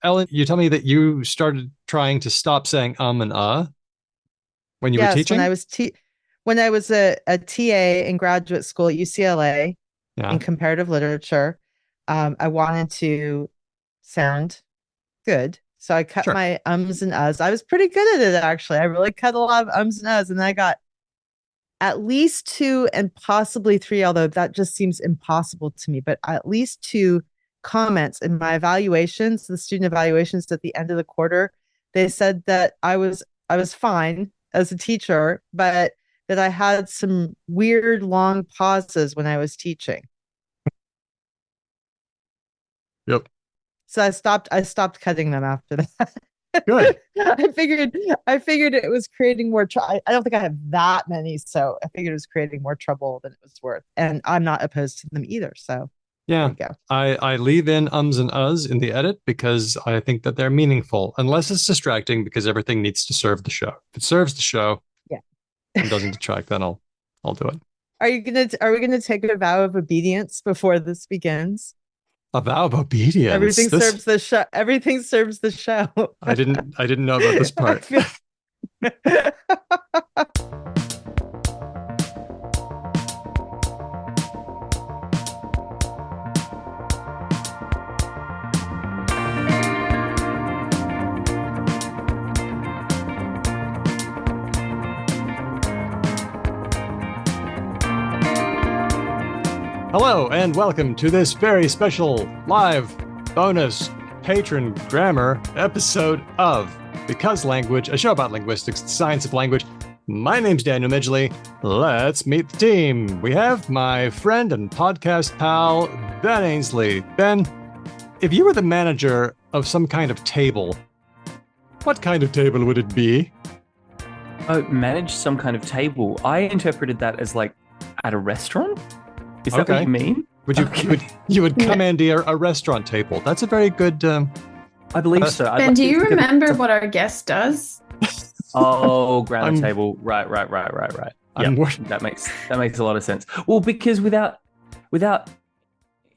Ellen, you tell me that you started trying to stop saying and when you were Yes, teaching? when I was a TA in graduate school at UCLA Yeah, in comparative literature, I wanted to sound good. So I cut sure. my ums and uhs. I was pretty good at it actually. I really cut a lot of ums and uhs, and I got at least two and possibly three, although that just seems impossible to me, but at least two comments in my evaluations, the student evaluations at the end of the quarter. They said that I was fine as a teacher, but that I had some weird long pauses when I was teaching. Yep. So I stopped cutting them after that. Good. I figured it was creating more trouble. I don't think I have that many, so I figured it was creating more trouble than it was worth. And I'm not opposed to them either. So there Yeah. you go. I leave in ums and uhs in the edit because I think that they're meaningful, unless it's distracting because everything needs to serve the show. If it serves the show Yeah. and doesn't detract, then I'll do it. Are we gonna take a vow of obedience before this begins? A vow of obedience. Everything This serves the show. Everything serves the show. I didn't know about this I part. feel Hello, and welcome to this very special live bonus patron grammar episode of Because Language, a show about linguistics, the science of language. My name's Daniel Midgley. Let's meet the team. We have my friend and podcast pal, Ben Ainsley. Ben, if you were the manager of some kind of table, what kind of table would it be? Oh, manage some kind of table. I interpreted that as like at a restaurant. Is that what Okay. you mean? Would you Okay. you would commandeer a restaurant table? That's a very good. I believe Uh, so. I'd Ben, like do to you think of it- remember what our guest does? Oh, grammar I'm table. Right. I'm Yep, wor- that makes a lot of sense. Well, because without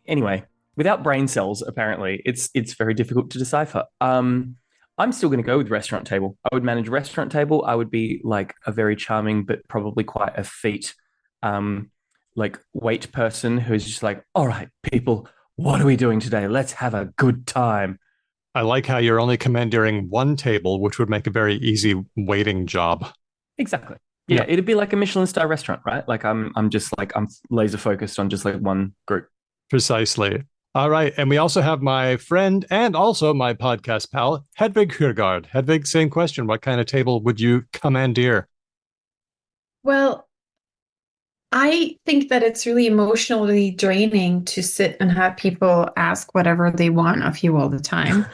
anyway, without brain cells, apparently, it's very difficult to decipher. I'm still going to go with restaurant table. I would manage a restaurant table. I would be like a very charming, but probably quite effete, um, like wait person who's just like, all right, people, what are we doing today? Let's have a good time. I like how you're only commandeering one table, which would make a very easy waiting job. Exactly. Yeah, Yeah, it'd be like a Michelin star restaurant, right? Like I'm just like I'm laser focused on just like one group. precisely. All right, and we also have my friend and also my podcast pal, Hedvig Hurgard. Hedvig, same question. What kind of table would you commandeer? Well, I think that it's really emotionally draining to sit and have people ask whatever they want of you all the time.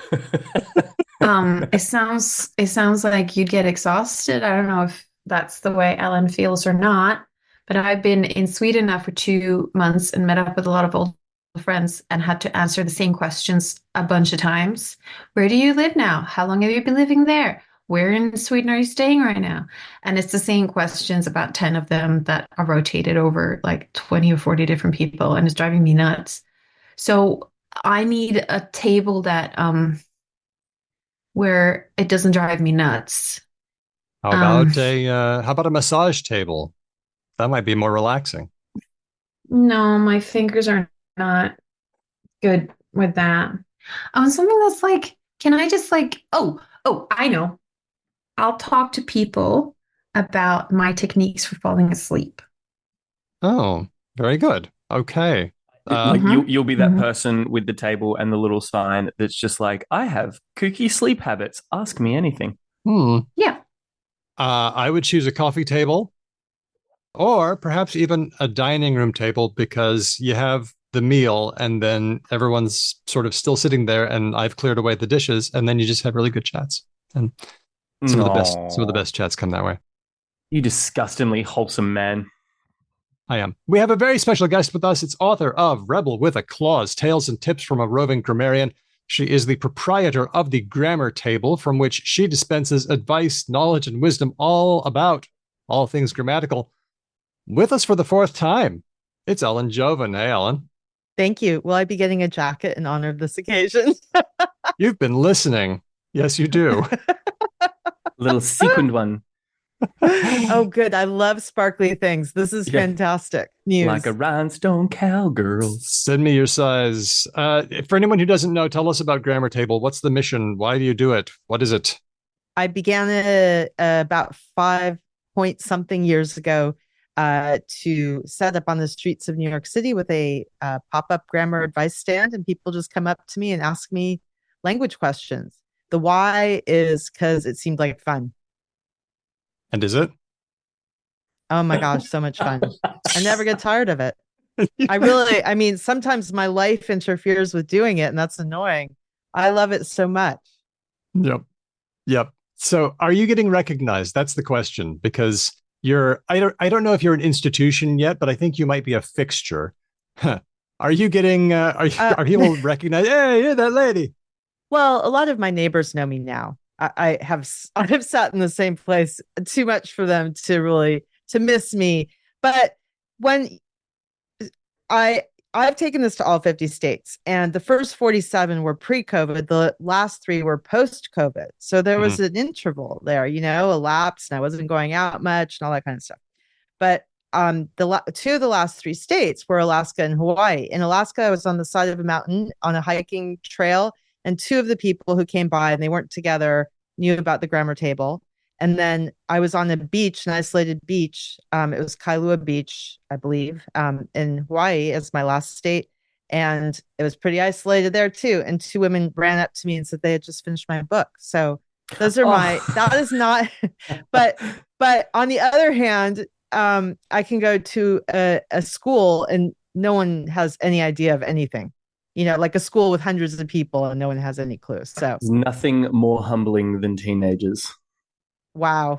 It sounds like you'd get exhausted. I don't know if that's the way Ellen feels or not, but I've been in Sweden now for 2 months and met up with a lot of old friends and had to answer the same questions a bunch of times. Where do you live now? How long have you been living there? Where in Sweden are you staying right now? And it's the same questions, about 10 of them that are rotated over like 20 or 40 different people, and it's driving me nuts. So I need a table that where it doesn't drive me nuts. How Um, about a massage table? That might be more relaxing. no, my fingers are not good with that. Something that's like, can I just like, I know. I'll talk to people about my techniques for falling asleep. Oh, very good. Okay. Like Mm-hmm. you'll be that Mm-hmm. person with the table and the little sign that's just like, I have kooky sleep habits. Ask me anything. Hmm. Yeah. I would choose a coffee table or perhaps even a dining room table because you have the meal and then everyone's sort of still sitting there and I've cleared away the dishes and then you just have really good chats. And some of the No, best chats come that way. you disgustingly wholesome man. I am. We have a very special guest with us. It's author of Rebel with a Clause, Tales and Tips from a Roving Grammarian. She is the proprietor of the Grammar Table, from which she dispenses advice, knowledge, and wisdom all about all things grammatical. With us for the fourth time, it's Ellen Jovin. Hey, Ellen. Thank you. Will I be getting a jacket in honor of this occasion? You've been listening. Yes, you do. Little sequined one. Oh, good. I love sparkly things. This is Yeah. fantastic news. Like a rhinestone cowgirl. Send me your size. For anyone who doesn't know, tell us about Grammar Table. What's the mission? Why do you do it? What is it? I began it about 5 point something years ago to set up on the streets of New York City with a pop-up grammar advice stand, and people just come up to me and ask me language questions. The why is because it seemed like fun. And is it? Oh my gosh, so much fun. I never get tired of it. I mean, sometimes my life interferes with doing it, and that's annoying. I love it so much. Yep. So are you getting recognized? That's the question, because I don't know if you're an institution yet, but I think you might be a fixture. Huh. Are you getting, are people recognize, hey, you're that lady? Well, a lot of my neighbors know me now. I have sat in the same place too much for them to really to miss me. But when I've taken this to all 50 states, and the first 47 were pre-COVID. The last 3 were post-COVID. So there was an interval there, elapsed, and I wasn't going out much and all that kind of stuff. But two of the last 3 states were Alaska and Hawaii. In Alaska, I was on the side of a mountain on a hiking trail, and 2 of the people who came by, and they weren't together, knew about the grammar table. And then I was on a beach, an isolated beach. It was Kailua Beach, I believe, in Hawaii as my last state. And it was pretty isolated there too. And 2 women ran up to me and said they had just finished my book. So those are that is not, but on the other hand, I can go to a school and no one has any idea of anything. Like a school with hundreds of people and no one has any clue. So there's nothing more humbling than teenagers. Wow.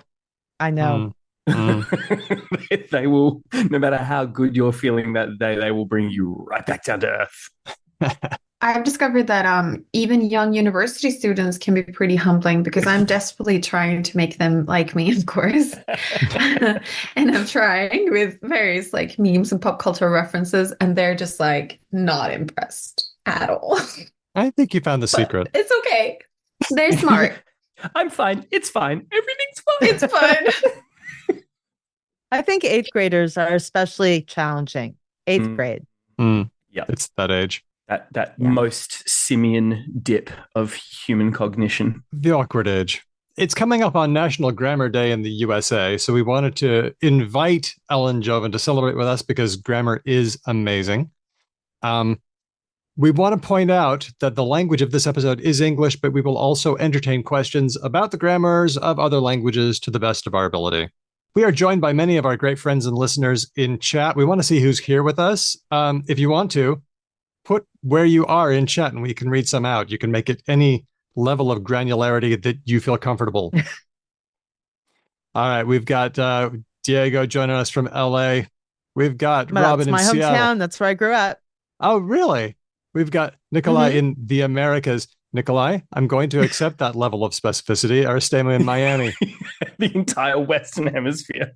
I know. They will, no matter how good you're feeling that day, they will bring you right back down to earth. I've discovered that even young university students can be pretty humbling because I'm desperately trying to make them like me, of course. And I'm trying with various like memes and pop culture references, and they're just like not impressed at all. I think you found the secret. It's okay. They're smart. I'm fine. It's fine. Everything's fine. It's fine. I think 8th graders are especially challenging. 8th grade. Yeah. It's that age. That most simian dip of human cognition. The awkward age. It's coming up on National Grammar Day in the USA, so we wanted to invite Ellen Jovin to celebrate with us because grammar is amazing. We want to point out that the language of this episode is English, but we will also entertain questions about the grammars of other languages to the best of our ability. We are joined by many of our great friends and listeners in chat. We want to see who's here with us. If you want to, put where you are in chat and we can read some out. You can make it any level of granularity that you feel comfortable. All right, we've got Diego joining us from LA. We've got Robin in Seattle. That's my hometown. That's where I grew up. Oh, really? We've got Nikolai in the Americas. Nikolai, I'm going to accept that level of specificity. Aristema in Miami. The entire Western Hemisphere.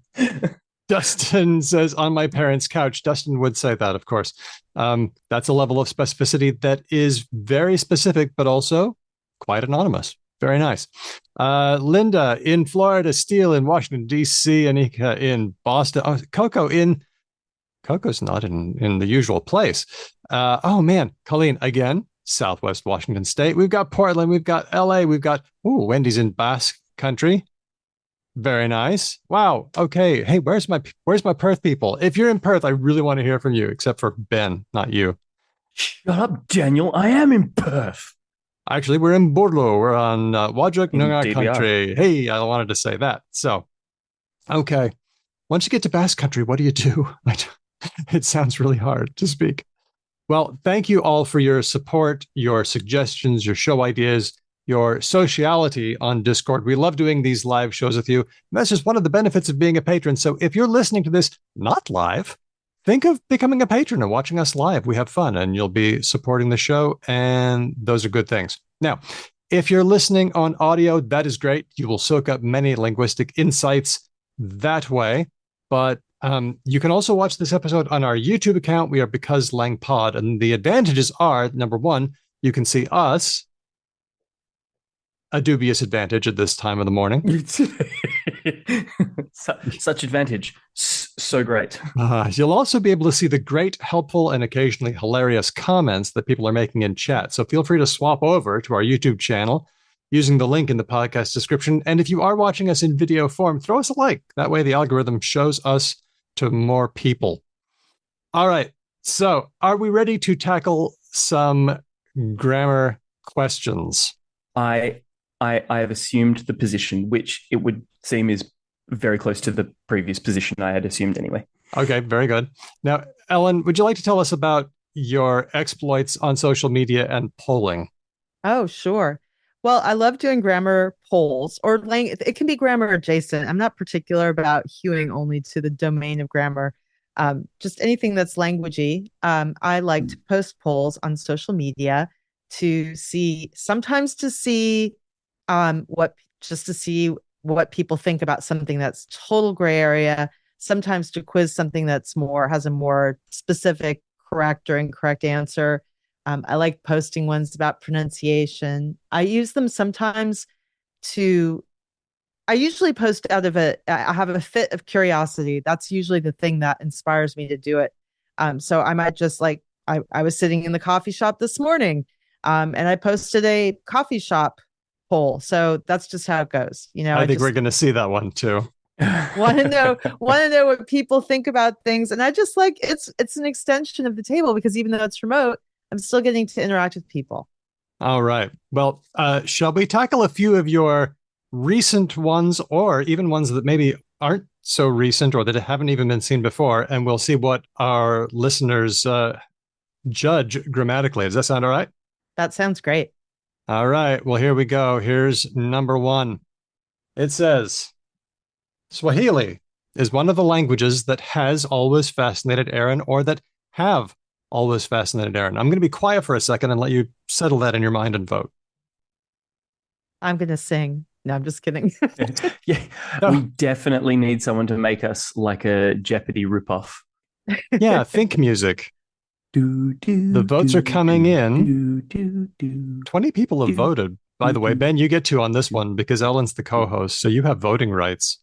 Dustin says, on my parents' couch. Dustin would say that, of course. That's a level of specificity that is very specific, but also quite anonymous. Very nice. Linda in Florida, Steele in Washington, D.C., Anika in Boston. Oh, Coco's not in the usual place. Oh, man. Colleen, again, Southwest Washington State. We've got Portland. We've got L.A. We've got, Wendy's in Basque Country. Very nice. Wow. Okay. Hey, where's my Perth people? If you're in Perth, I really want to hear from you, except for Ben, not you. Shut up, Daniel. I am in Perth. Actually, we're in Bordeaux. We're on Wajak Noongar Indeed we are. Country. Hey, I wanted to say that. So, okay. Once you get to Basque Country, what do you do? It sounds really hard to speak. Well, thank you all for your support, your suggestions, your show ideas, your sociality on Discord. We love doing these live shows with you. And that's just one of the benefits of being a patron. So if you're listening to this not live, think of becoming a patron and watching us live. We have fun and you'll be supporting the show. And those are good things. Now, if you're listening on audio, that is great. You will soak up many linguistic insights that way. But you can also watch this episode on our YouTube account. We are Because Lang Pod. And the advantages are, number one, you can see us a dubious advantage at this time of the morning. Such advantage. So great. You'll also be able to see the great, helpful, and occasionally hilarious comments that people are making in chat. So feel free to swap over to our YouTube channel using the link in the podcast description. And if you are watching us in video form, throw us a like. That way the algorithm shows us to more people. All right. So are we ready to tackle some grammar questions? I have assumed the position, which it would seem is very close to the previous position I had assumed anyway. Okay, very good. Now, Ellen, would you like to tell us about your exploits on social media and polling? Oh, sure. Well, I love doing grammar polls or it can be grammar adjacent. I'm not particular about hewing only to the domain of grammar. Just anything that's languagey. I like to post polls on social media sometimes to see what people think about something that's total gray area, sometimes to quiz something that's has a more specific correct or incorrect answer. I like posting ones about pronunciation. I use them sometimes I usually post I have a fit of curiosity. That's usually the thing that inspires me to do it. So I might just I was sitting in the coffee shop this morning, and I posted a coffee shop poll. So that's just how it goes. I think we're going to see that one too. want to know what people think about things. And I just it's an extension of the table because even though it's remote, I'm still getting to interact with people. All right. Well, shall we tackle a few of your recent ones or even ones that maybe aren't so recent or that haven't even been seen before, and we'll see what our listeners judge grammatically. Does that sound all right? That sounds great. All right. Well, here we go. Here's number one. It says, Swahili is one of the languages that has always fascinated Aaron or that have always fascinated Aaron. I'm going to be quiet for a second and let you settle that in your mind and vote. I'm going to sing. No, I'm just kidding. Yeah, we definitely need someone to make us like a Jeopardy ripoff. Yeah, think music. The votes are coming in. 20 people have voted. By the way, Ben, you get to on this one because Ellen's the co-host, so you have voting rights.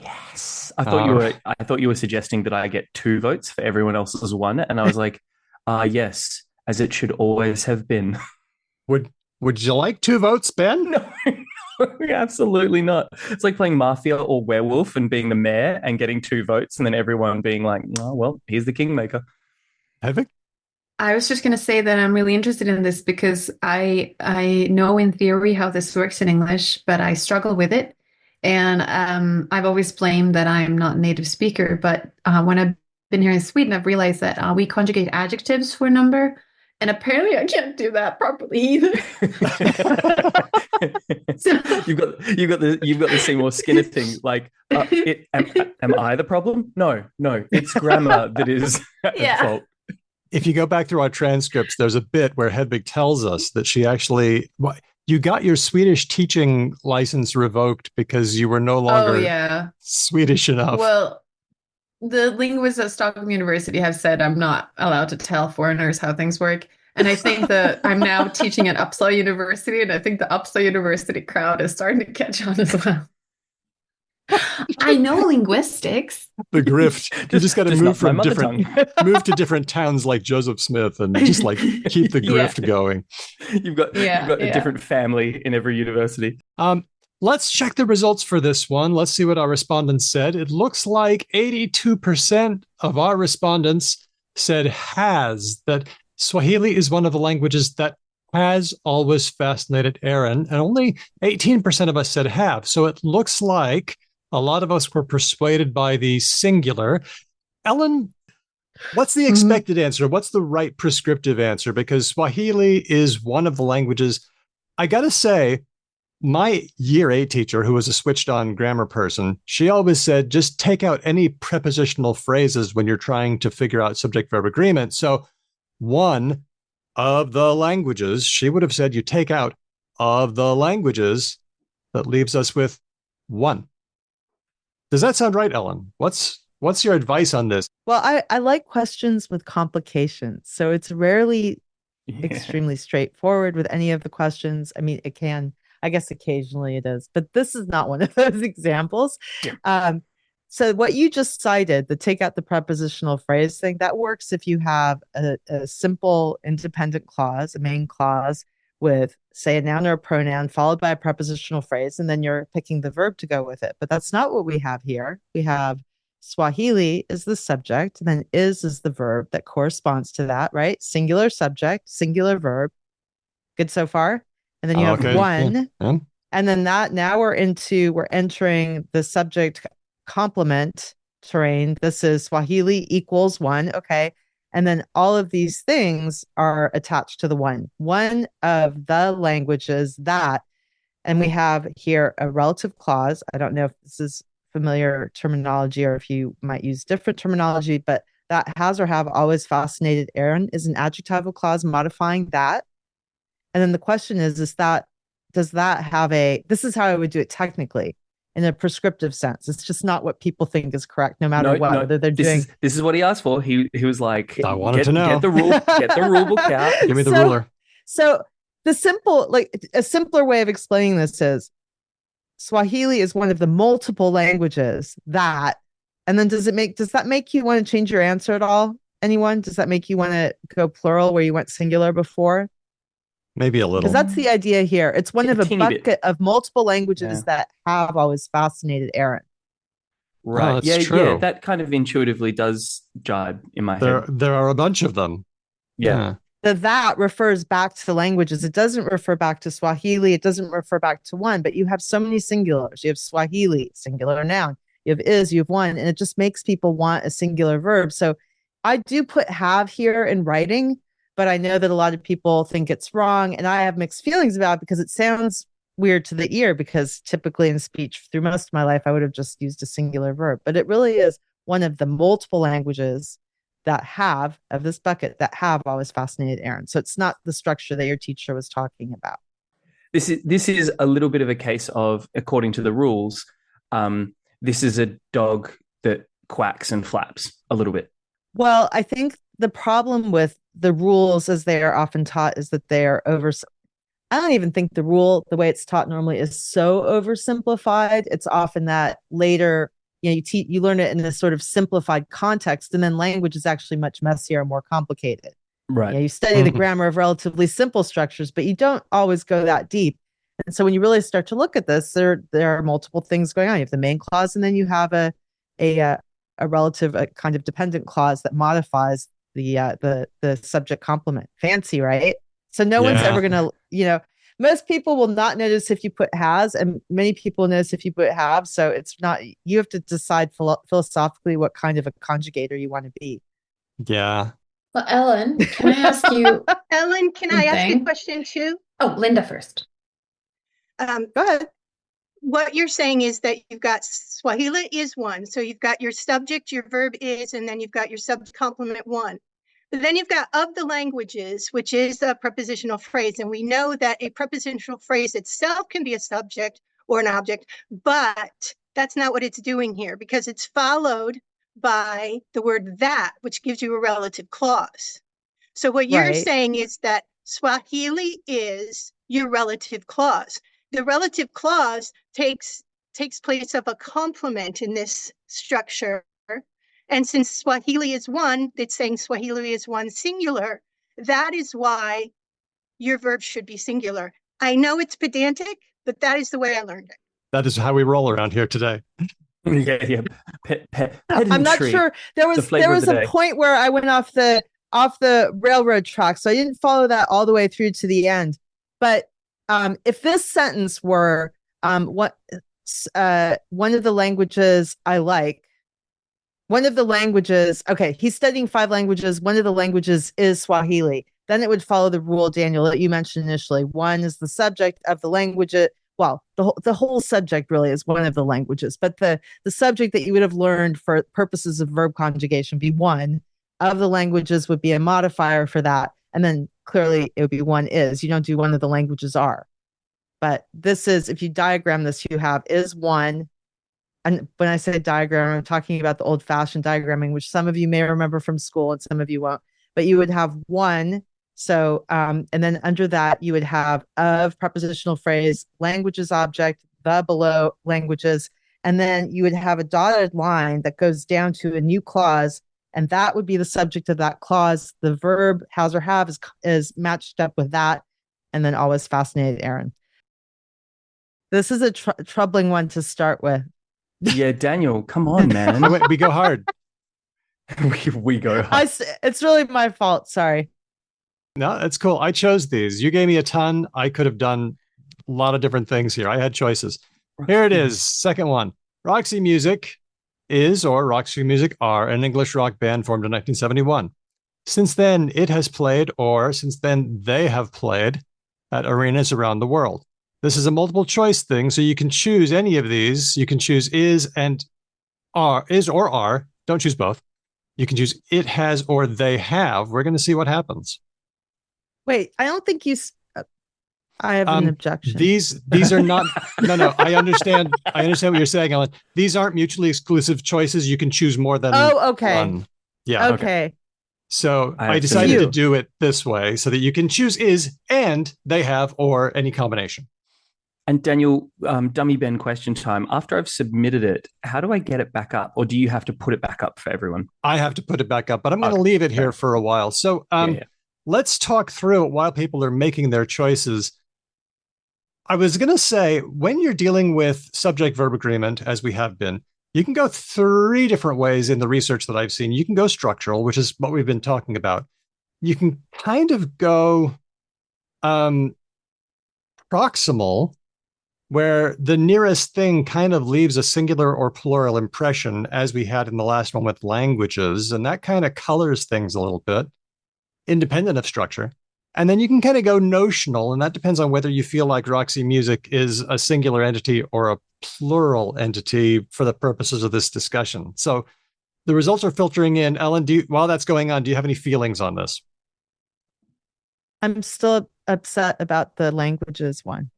Yes. I thought you were suggesting that I get 2 votes for everyone else's 1, and I was like, yes, as it should always have been. Would you like 2 votes, Ben? No, absolutely not. It's like playing Mafia or Werewolf and being the mayor and getting 2 votes, and then everyone being like, oh, well, he's the kingmaker. Have I was just going to say that I'm really interested in this because I know in theory how this works in English, but I struggle with it. And I've always blamed that I'm not a native speaker. But when I've been here in Sweden, I've realized that we conjugate adjectives for number. And apparently I can't do that properly either. You've got the Seymour Skinner thing. Like, am I the problem? No, it's grammar that is at fault. If you go back through our transcripts, there's a bit where Hedvig tells us that she actually, you got your Swedish teaching license revoked because you were no longer Swedish enough. Well, the linguists at Stockholm University have said I'm not allowed to tell foreigners how things work. And I think that I'm now teaching at Uppsala University, and I think the Uppsala University crowd is starting to catch on as well. I know linguistics. The grift. You just got to move to different towns like Joseph Smith and just like keep the grift going. You've got a different family in every university. Let's check the results for this one. Let's see what our respondents said. It looks like 82% of our respondents said that Swahili is one of the languages that has always fascinated Aaron, and only 18% of us said have. So it looks like a lot of us were persuaded by the singular. Ellen, what's the expected answer? What's the right prescriptive answer? Because Swahili is one of the languages. I got to say, my year 8 teacher, who was a switched on grammar person, she always said, just take out any prepositional phrases when you're trying to figure out subject verb agreement. So one of the languages, she would have said you take out of the languages. That leaves us with 1. Does that sound right, Ellen? What's your advice on this? Well, I like questions with complications. So it's rarely extremely straightforward with any of the questions. I mean, I guess occasionally it is, but this is not one of those examples. Yeah. So what you just cited, the take out the prepositional phrase thing, that works if you have a simple independent clause, a main clause with, say, a noun or a pronoun followed by a prepositional phrase, and then you're picking the verb to go with it. But that's not what we have here. We have Swahili is the subject, and then is the verb that corresponds to that, right? Singular subject, singular verb. Good so far? And then you have Okay, one. yeah. And then that now we're entering the subject complement terrain. This is Swahili equals one. Okay. And then all of these things are attached to the one of the languages that, and we have here a relative clause. I don't know if this is familiar terminology or if you might use different terminology, but that has or have always fascinated Aaron is an adjectival clause modifying that. And then the question is does that have this is how I would do it technically in a prescriptive sense. It's just not what people think is correct, no matter what, whether they're doing. This is what he asked for. He was like, I wanted to know. Get the rule book out. Give me the ruler. So a simpler way of explaining this is Swahili is one of the multiple languages that, and then does that make you want to change your answer at all? Anyone? Does that make you want to go plural where you went singular before? Maybe a little. Because that's the idea here. It's one of a bucket of multiple languages that have always fascinated Aaron. Right. That's true. Yeah, that kind of intuitively does jibe in my head. There are a bunch of them. Yeah. That refers back to the languages. It doesn't refer back to Swahili. It doesn't refer back to one, but you have so many singulars. You have Swahili, singular noun. You have you have one, and it just makes people want a singular verb. So I do put have here in writing, but I know that a lot of people think it's wrong, and I have mixed feelings about it because it sounds weird to the ear, because typically in speech through most of my life, I would have just used a singular verb, but it really is one of the multiple languages that have of this bucket that have always fascinated Aaron. So it's not the structure that your teacher was talking about. This is a little bit of a case of, according to the rules, this is a dog that quacks and flaps a little bit. Well, I think the problem with the rules as they are often taught is that they are I don't even think the way it's taught normally is so oversimplified. It's often that later, you learn it in this sort of simplified context, and then language is actually much messier and more complicated. Right. You study the grammar of relatively simple structures, but you don't always go that deep. And so when you really start to look at this, there are multiple things going on. You have the main clause, and then you have a relative, a kind of dependent clause that modifies the subject complement. Fancy, right? So no one's ever going to, most people will not notice if you put has, and many people notice if you put have. So it's not, you have to decide philosophically what kind of a conjugator you want to be. Yeah. Well, Ellen, can I ask you? Ellen, can I ask you a question too? Oh, Linda first. Go ahead. What you're saying is that you've got Swahili is one. So you've got your subject, your verb is, and then you've got your subject complement one. But then you've got of the languages, which is a prepositional phrase. And we know that a prepositional phrase itself can be a subject or an object, but that's not what it's doing here, because it's followed by the word that, which gives you a relative clause. So what you're saying is that Swahili is your relative clause. The relative clause takes place of a complement in this structure. And since Swahili is one, it's saying Swahili is one singular. That is why your verb should be singular. I know it's pedantic, but that is the way I learned it. That is how we roll around here today. Yeah. I'm not sure. There was a point where I went off the railroad track, so I didn't follow that all the way through to the end. But if this sentence were one of the languages I like, one of the languages, okay, he's studying 5 languages. One of the languages is Swahili. Then it would follow the rule, Daniel, that you mentioned initially. One is the subject of the language. Well, the whole subject really is one of the languages, but the subject that you would have learned for purposes of verb conjugation be one of the languages would be a modifier for that. And then clearly it would be one is. You don't do one of the languages are. But this is, if you diagram this, you have is one. And when I say diagram, I'm talking about the old-fashioned diagramming, which some of you may remember from school and some of you won't. But you would have one So, and then under that, you would have of prepositional phrase, languages object, the below languages. And then you would have a dotted line that goes down to a new clause. And that would be the subject of that clause. The verb has or have is matched up with that. And then always fascinated Aaron. This is a troubling one to start with. Yeah, Daniel, come on, man. We go hard. we go hard. It's really my fault. Sorry. No, that's cool. I chose these. You gave me a ton. I could have done a lot of different things here. I had choices. Here it is. Second one. Roxy Music is, or Roxy Music are, an English rock band formed in 1971. Since then, it has played, or since then, they have played at arenas around the world. This is a multiple choice thing, so you can choose any of these. You can choose is or are. Don't choose both. You can choose it has or they have. We're going to see what happens. Wait, I don't think you. I have an objection. These are not. No. I understand. I understand what you're saying, Ellen. These aren't mutually exclusive choices. You can choose more than one. Yeah. Okay. So I decided to do it this way so that you can choose is and they have or any combination. And Daniel, Dummy Ben question time. After I've submitted it, how do I get it back up? Or do you have to put it back up for everyone? I have to put it back up, but I'm going to leave it here for a while. So let's talk through it while people are making their choices. I was going to say, when you're dealing with subject-verb agreement, as we have been, you can go 3 different ways in the research that I've seen. You can go structural, which is what we've been talking about. You can kind of go proximal, where the nearest thing kind of leaves a singular or plural impression, as we had in the last one with languages, and that kind of colors things a little bit, independent of structure. And then you can kind of go notional, and that depends on whether you feel like Roxy Music is a singular entity or a plural entity for the purposes of this discussion. So the results are filtering in. Ellen, while that's going on, do you have any feelings on this? I'm still upset about the languages one.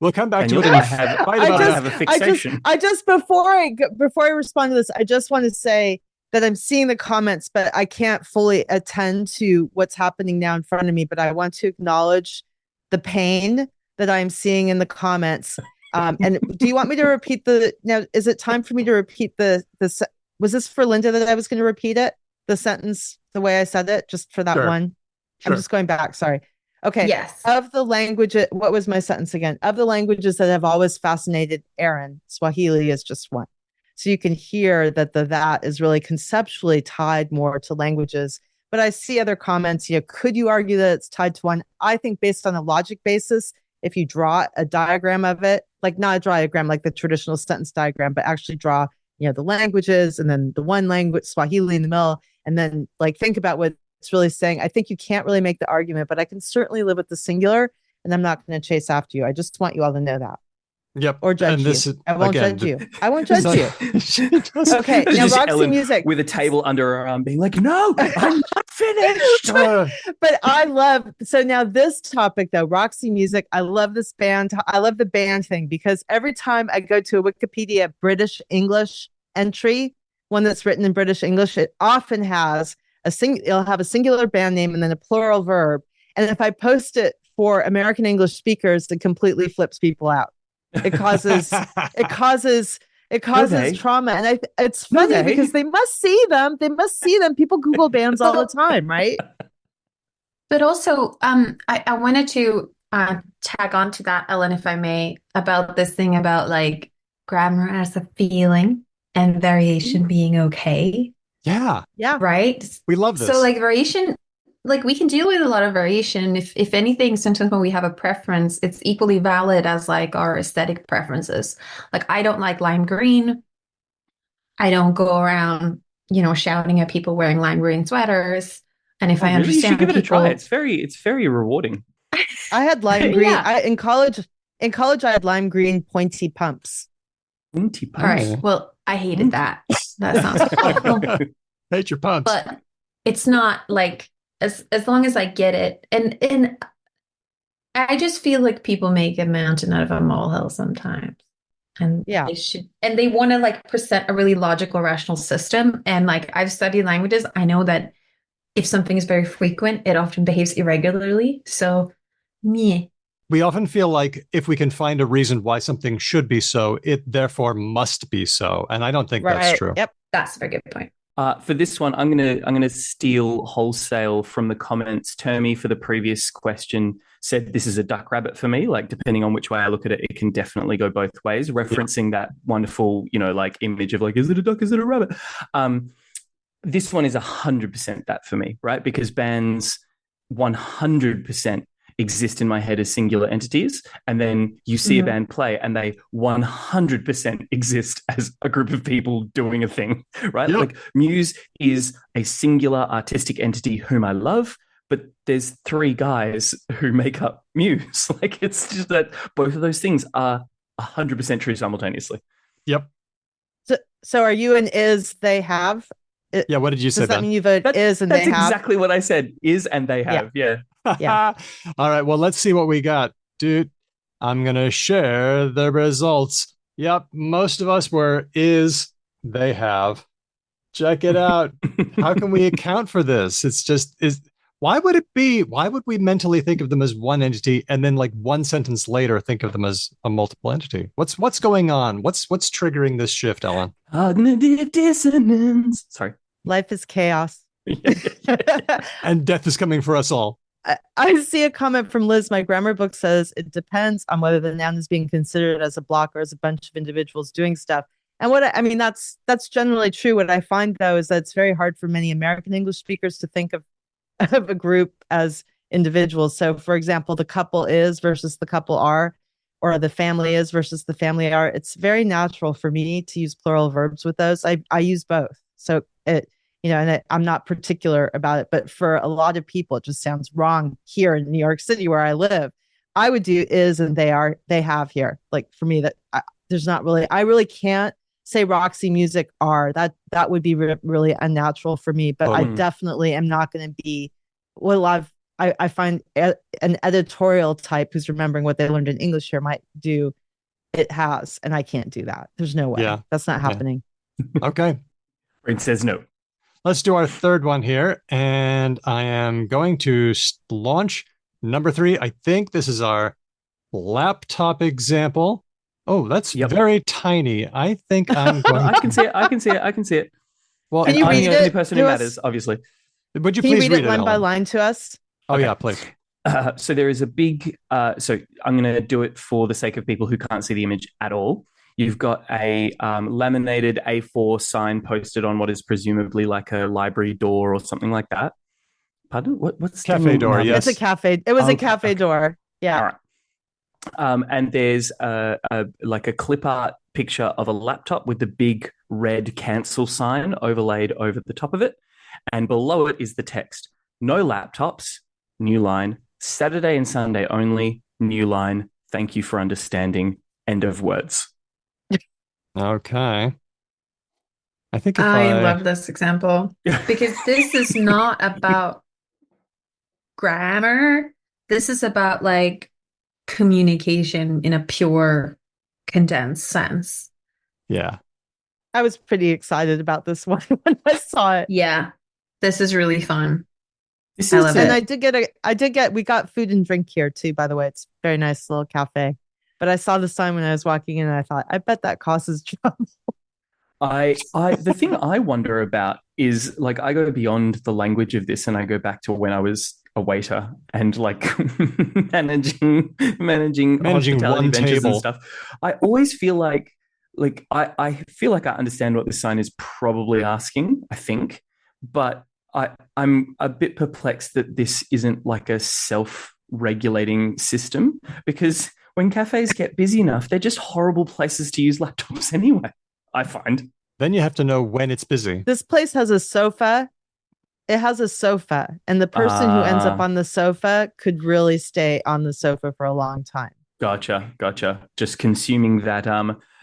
We'll come back to it. I have a fixation. Before I respond to this, I just want to say that I'm seeing the comments, but I can't fully attend to what's happening now in front of me. But I want to acknowledge the pain that I'm seeing in the comments. And do you want me to repeat now? Is it time for me to repeat was this for Linda that I was going to repeat it? The sentence, the way I said it, just for that one? Sure. I'm just going back. Sorry. Okay. Yes. Of the language, what was my sentence again? Of the languages that have always fascinated Aaron, Swahili is just one. So you can hear that that is really conceptually tied more to languages. But I see other comments, could you argue that it's tied to one? I think based on a logic basis, if you draw a diagram of it, like not a diagram like the traditional sentence diagram, but actually draw, the languages and then the one language, Swahili in the middle, and then think about what it's really saying. I think you can't really make the argument, but I can certainly live with the singular, and I'm not going to chase after you. I just want you all to know that. Yep. Or judge you. I won't judge you. I won't judge you. Okay. Now, Roxy Ellen Music. with a table under her arm being like, no, I'm not finished. But I love, so now this topic though, Roxy Music, I love this band. I love the band thing because every time I go to a Wikipedia British English entry, one that's written in British English, it often has it'll have a singular band name and then a plural verb. And if I post it for American English speakers, it completely flips people out. It causes trauma, and it's funny because they must see them. People Google bands all the time, right? But also, I wanted to tag on to that, Ellen, if I may, about this thing about grammar as a feeling and variation being okay. Yeah. Right. We love this. So variation. We can deal with a lot of variation. If anything, sometimes when we have a preference, it's equally valid as our aesthetic preferences. I don't like lime green. I don't go around, shouting at people wearing lime green sweaters. And if I understand, you should give it a try. It's very rewarding. I had lime green. Yeah. In college, I had lime green pointy pumps. Pointy pumps. All right. Well, I hated that. That sounds awful. Hate your pumps. But it's not as long as I get it, and I just feel like people make a mountain out of a molehill sometimes, and they want to present a really logical, rational system. And I've studied languages, I know that if something is very frequent, it often behaves irregularly. So, meh. We often feel like if we can find a reason why something should be so, it therefore must be so. And I don't think that's true. Yep. That's a very good point. For this one, I'm gonna steal wholesale from the comments. Termy, for the previous question, said this is a duck rabbit for me. Like, depending on which way I look at it, it can definitely go both ways. Referencing that wonderful, like image of like, is it a duck? Is it a rabbit? This one is 100% that for me, right? Because bands 100% exist in my head as singular entities, and then you see a band play and they 100% exist as a group of people doing a thing, right? Yep. Like, Muse is a singular artistic entity whom I love, but there's 3 guys who make up Muse. Like, it's just that both of those things are 100% true simultaneously. Yep. So are you an is they have? Yeah, what did you say, Does that Ben? mean you vote is and they have? That's exactly what I said, is and they have, yeah. Yeah. All right, well, let's see what we got. Dude, I'm going to share the results. Yep, most of us were is they have. Check it out. How can we account for this? It's just, why would we mentally think of them as one entity and then like one sentence later think of them as a multiple entity? What's going on? What's triggering this shift, Ellen? Cognitive dissonance. Sorry. Life is chaos. And death is coming for us all. I see a comment from Liz. My grammar book says it depends on whether the noun is being considered as a block or as a bunch of individuals doing stuff. And I mean, that's generally true. What I find, though, is that it's very hard for many American English speakers to think of a group as individuals. So, for example, the couple is versus the couple are, or the family is versus the family are. It's very natural for me to use plural verbs with those. I use both. So I'm not particular about it, but for a lot of people, it just sounds wrong here in New York City where I live. I would do is and they have here. Like, for me, there's not really, I really can't say Roxy Music are. That would be really unnatural for me, but I definitely am not going to be what a lot of, I find an editorial type who's remembering what they learned in English here might do. It has, and I can't do that. There's no way. Yeah. That's not happening. Okay. Brain says no. Let's do our third one here. And I am going to launch number 3. I think this is our laptop example. Oh, that's very tiny. I think I'm going I can see it. Well, Can you I'm read the only it person to who us? matters, obviously. Would you Can please you read it line Ellen? by line to us? Oh, Okay. yeah, please. So there is a big, so I'm going to do it for the sake of people who can't see the image at all. You've got a laminated A4 sign posted on what is presumably like a library door or something like that. Pardon? What's Cafe door, yes. It's a cafe. It was a cafe door. Yeah. All right. And there's like a clip art picture of a laptop with the big red cancel sign overlaid over the top of it. And below it is the text, no laptops, new line, Saturday and Sunday only, new line, thank you for understanding, end of words. Okay. I think I love this example because this is not about grammar. This is about like communication in a pure condensed sense. Yeah. I was pretty excited about this one when I saw it. Yeah. This is really fun. This I is love And it. we got food and drink here too, by the way. It's a very nice little cafe. But I saw the sign when I was walking in and I thought, I bet that causes trouble. The thing I wonder about is like I go beyond the language of this and I go back to when I was a waiter and like managing hospitality one ventures table and stuff. I always feel like I feel like I understand what this sign is probably asking, I think, but I'm a bit perplexed that this isn't like a self-regulating system, because when cafes get busy enough, they're just horrible places to use laptops anyway, I find. Then you have to know when it's busy. This place has a sofa. It has a sofa, and the person who ends up on the sofa could really stay on the sofa for a long time. Gotcha. Just consuming that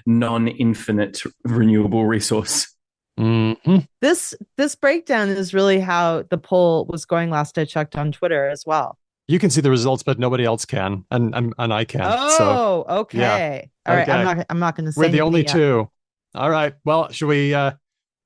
non-infinite renewable resource. Mm-hmm. This breakdown is really how the poll was going last I checked on Twitter as well. You can see the results, but nobody else can, and I can. Oh, so, okay. Yeah. All right. Okay. I'm not going to say. We're the only yet. two. All right. Well, should we? Hold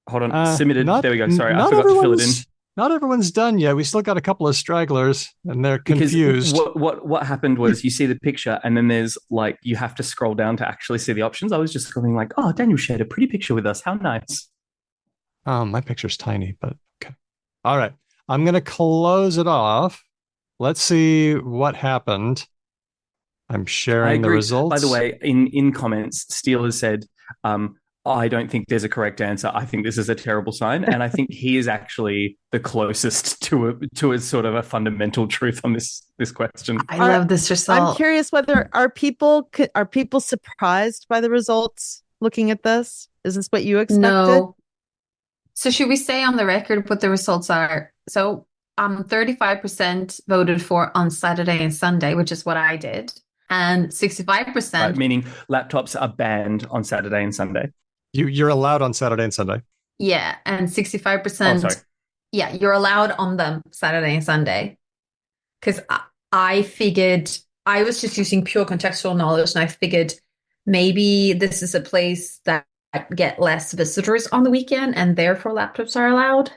on. Submitted. There we go. Sorry, I not forgot to fill it in. not everyone's done yet. We still got a couple of stragglers, and they're confused. Because what happened was you see the picture, and then there's like you have to scroll down to actually see the options. I was just going like, oh, Daniel shared a pretty picture with us. How nice. My picture's tiny, but okay. All right. I'm going to close it off. Let's see what happened. I'm sharing the results. By the way, in comments, Steele has said, I don't think there's a correct answer. I think this is a terrible sign. And I think he is actually the closest to a sort of a fundamental truth on this question. I love this result. I'm curious whether are people surprised by the results looking at this? Is this what you expected? No. So should we say on the record what the results are? So 35% voted for on Saturday and Sunday, which is what I did. And 65%. Right, meaning laptops are banned on Saturday and Sunday. You're allowed on Saturday and Sunday. Yeah. And 65%. Oh, sorry. Yeah, you're allowed on them Saturday and Sunday. Because I figured, I was just using pure contextual knowledge, and I figured maybe this is a place that get less visitors on the weekend, and therefore laptops are allowed.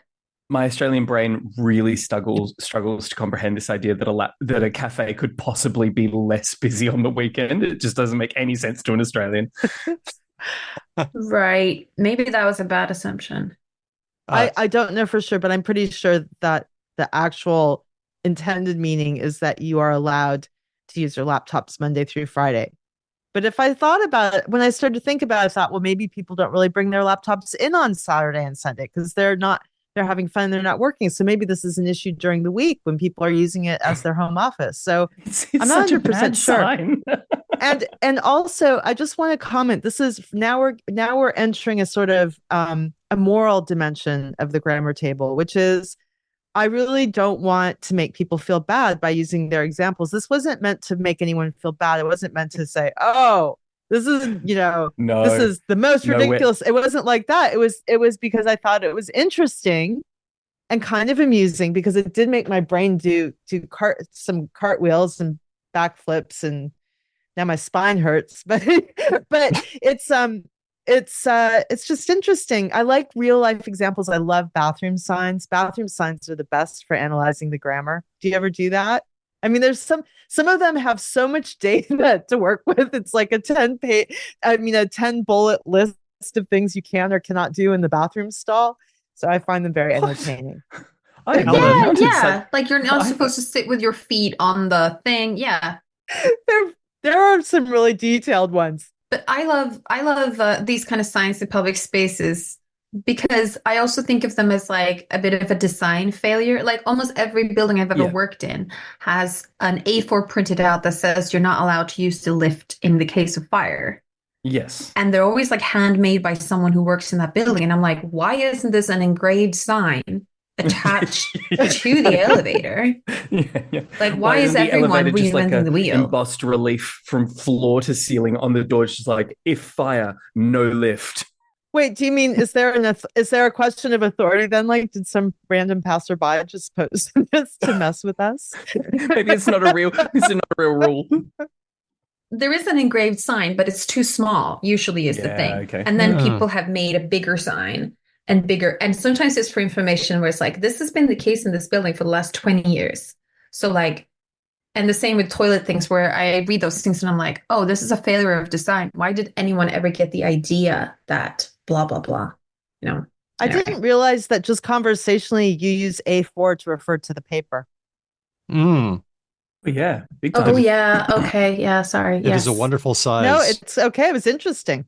My Australian brain really struggles to comprehend this idea that a cafe could possibly be less busy on the weekend. It just doesn't make any sense to an Australian. Right. Maybe that was a bad assumption. I don't know for sure, but I'm pretty sure that the actual intended meaning is that you are allowed to use your laptops Monday through Friday. But if I thought about it, when I started to think about it, I thought, well, maybe people don't really bring their laptops in on Saturday and Sunday because they're having fun, they're not working. So maybe this is an issue during the week when people are using it as their home office. So I'm not 100% sure. And also, I just want to comment. This is now we're entering a sort of a moral dimension of the grammar table, which is I really don't want to make people feel bad by using their examples. This wasn't meant to make anyone feel bad. It wasn't meant to say, oh, this is, this is the most ridiculous. It wasn't like that. It was because I thought it was interesting and kind of amusing because it did make my brain do some cartwheels and backflips, and now my spine hurts. But it's just interesting. I like real life examples. I love bathroom signs. Bathroom signs are the best for analyzing the grammar. Do you ever do that? I mean, there's some of them have so much data to work with. It's like a 10 bullet list of things you can or cannot do in the bathroom stall. So I find them very entertaining. Like you're not supposed to sit with your feet on the thing. Yeah. There are some really detailed ones. But I love these kind of signs in public spaces because I also think of them as like a bit of a design failure. Like almost every building I've ever worked in has an A4 printed out that says you're not allowed to use the lift in the case of fire. Yes. And they're always like handmade by someone who works in that building. And I'm like, why isn't this an engraved sign attached to the elevator? Yeah. Like, why is everyone reinventing the wheel? Embossed relief from floor to ceiling on the door. It's just like, if fire, no lift. Wait, do you mean is there a question of authority then? Like, did some random passerby just post this to mess with us? Maybe it's not a real rule. There is an engraved sign, but it's too small, usually is the thing. Okay. And then people have made a bigger sign and bigger. And sometimes it's for information where it's like, this has been the case in this building for the last 20 years. So like, and the same with toilet things where I read those things and I'm like, oh, this is a failure of design. Why did anyone ever get the idea that blah, blah, blah? I didn't realize that just conversationally you use A4 to refer to the paper. Yeah. Big time. Oh, yeah. Okay. Yeah. Sorry. It is a wonderful size. No, it's okay. It was interesting.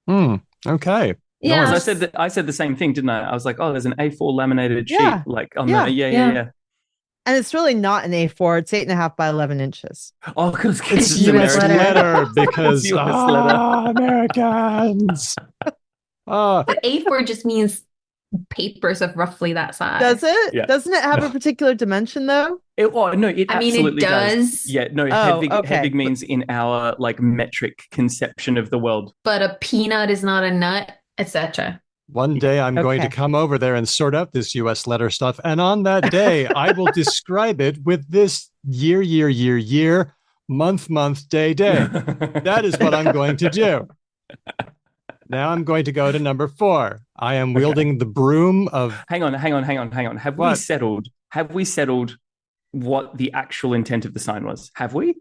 Okay. Yeah. No, I said the same thing, didn't I? I was like, oh, there's an A4 laminated sheet. Like on the yeah. And it's really not an A4. It's 8.5 by 11 inches. Oh, because it's US American letter because Americans. But A4 just means papers of roughly that size. Does it? Yeah. Doesn't it have a particular dimension though? It absolutely it does. Yeah, no, Hedvig means in our like metric conception of the world. But a peanut is not a nut, etc. One day I'm going to come over there and sort out this US letter stuff. And on that day, I will describe it with this year, month, day. That is what I'm going to do. Now I'm going to go to number 4. I am wielding the broom of. Hang on. Have we What? settled what the actual intent of the sign was? Have we?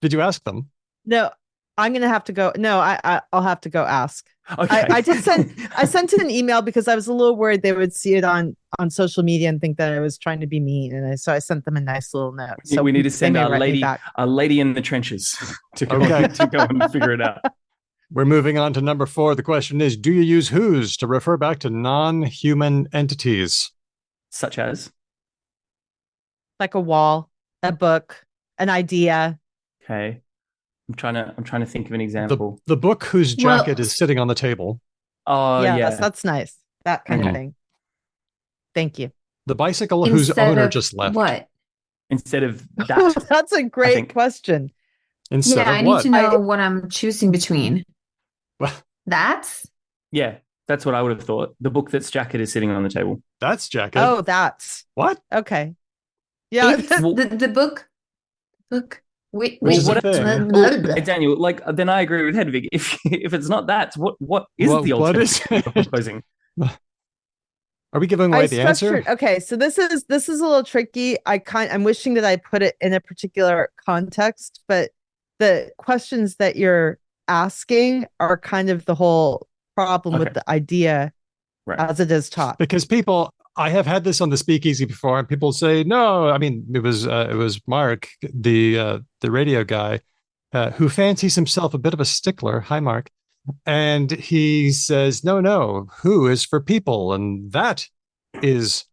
Did you ask them? No, I'm gonna have to go. No, I'll have to go ask. Okay. I sent an email because I was a little worried they would see it on social media and think that I was trying to be mean, and so I sent them a nice little note. So we need to send our lady in the trenches to go, Okay. to go and figure it out. We're moving on to number 4. The question is, do you use whose to refer back to non-human entities? Such as? like a wall, a book, an idea. Okay. I'm trying to think of an example. The book whose jacket Well- is sitting on the table. Oh, yes, yeah. that's nice. That kind of thing. Thank you. The bicycle whose Instead owner of just left. What? Instead of that. That's a great question. Instead Yeah, I of need what? to know what I'm choosing between. Well, That's Yeah, that's what I would have thought. The book that's jacket is sitting on the table. that's jacket. Oh, that's What? okay. Yeah. it's the book. Book. Wait, Which is a what? thing. Hey, Daniel, like then I agree with Hedvig. If it's not that, what is the What alternative is you're proposing? Are we giving away the answer? Okay, so this is a little tricky. I'm wishing that I put it in a particular context, but the questions that you're asking are kind of the whole problem with Okay. the idea Right. as it is taught. Because I have had this on the speakeasy before, and people say, no, I mean, it was Mark, the radio guy, who fancies himself a bit of a stickler. Hi, Mark. And he says, no, who is for people, and that is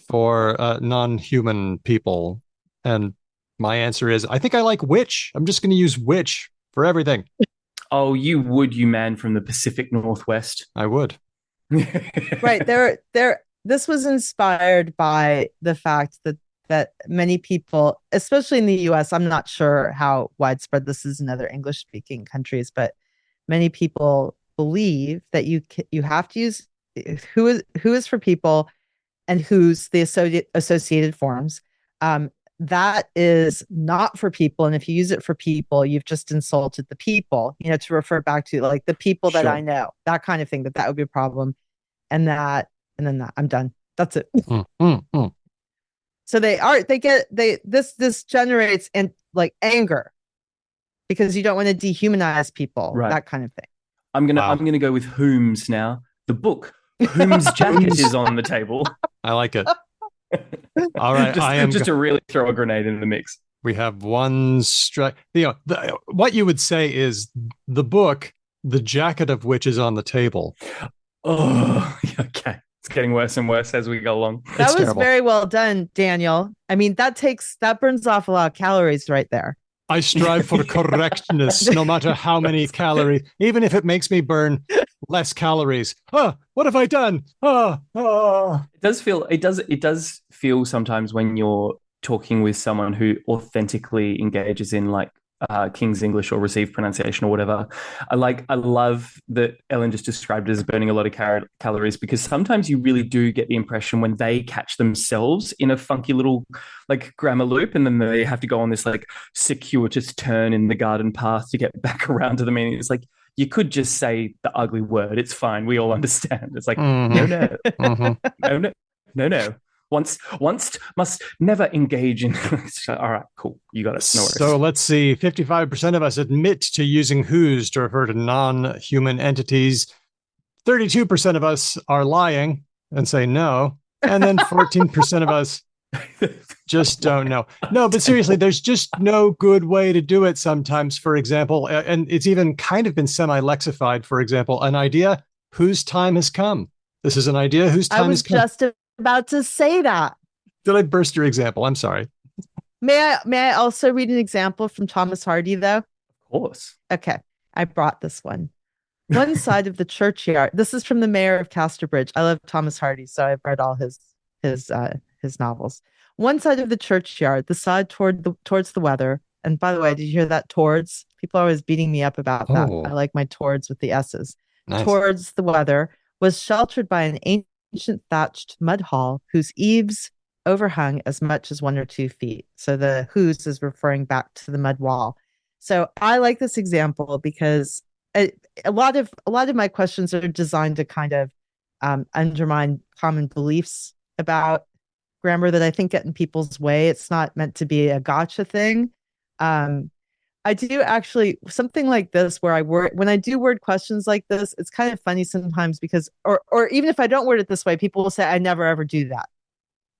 for non-human people. And my answer is, I think I like which. I'm just going to use which for everything. Oh, you man from the Pacific Northwest. I would. Right. This was inspired by the fact that many people, especially in the US, I'm not sure how widespread this is in other English speaking countries, but many people believe that you have to use who is for people and who's the associated forms. That is not for people, and if you use it for people, you've just insulted the people. To refer back to like the people that Sure. I know, that kind of thing. That would be a problem, and then I'm done. That's it. So this generates like anger because you don't want to dehumanize people, Right. that kind of thing. I'm gonna Wow. go with whom's now. The book whom's jacket is on the table. I like it. All right, just to really throw a grenade in the mix. We have one strike. What you would say is the book, the jacket of which is on the table. Oh, okay. It's getting worse and worse as we go along. That It's was terrible. very well done, Daniel. I mean, that burns off a lot of calories right there. I strive for correctness, no matter how many calories, even if it makes me burn less calories. What have I done? It does feel sometimes when you're talking with someone who authentically engages in like King's English or received pronunciation or whatever. I love that Ellen just described it as burning a lot of calories, because sometimes you really do get the impression when they catch themselves in a funky little like grammar loop, and then they have to go on this like circuitous turn in the garden path to get back around to the meaning. It's like, you could just say the ugly word. It's fine. We all understand. It's like, no. Once must never engage in. All right, cool. You got it. No worries. So let's see. 55% of us admit to using whose to refer to non-human entities. 32% of us are lying and say no. And then 14% of us just don't know. No, but seriously, there's just no good way to do it sometimes. For example, and it's even kind of been semi-lexified. For example, an idea whose time has come. This is an idea whose time I was has come. just about to say that. Did I burst your example? I'm sorry. May I also read an example from Thomas Hardy, though? Of course. Okay, I brought this one. One side of the churchyard. This is from the Mayor of Casterbridge. I love Thomas Hardy, so I've read all his novels. One side of the churchyard, the side towards the weather. And by the way, did you hear that? Towards. People are always beating me up about that. Oh. I like my towards with the S's. Nice. Towards the weather was sheltered by an ancient thatched mud hall whose eaves overhung as much as 1 or 2 feet. So the whose is referring back to the mud wall. So I like this example because a lot of my questions are designed to kind of undermine common beliefs about grammar that I think get in people's way. It's not meant to be a gotcha thing. I do actually something like this where when I do word questions like this, it's kind of funny sometimes because, or even if I don't word it this way, people will say, I never ever do that.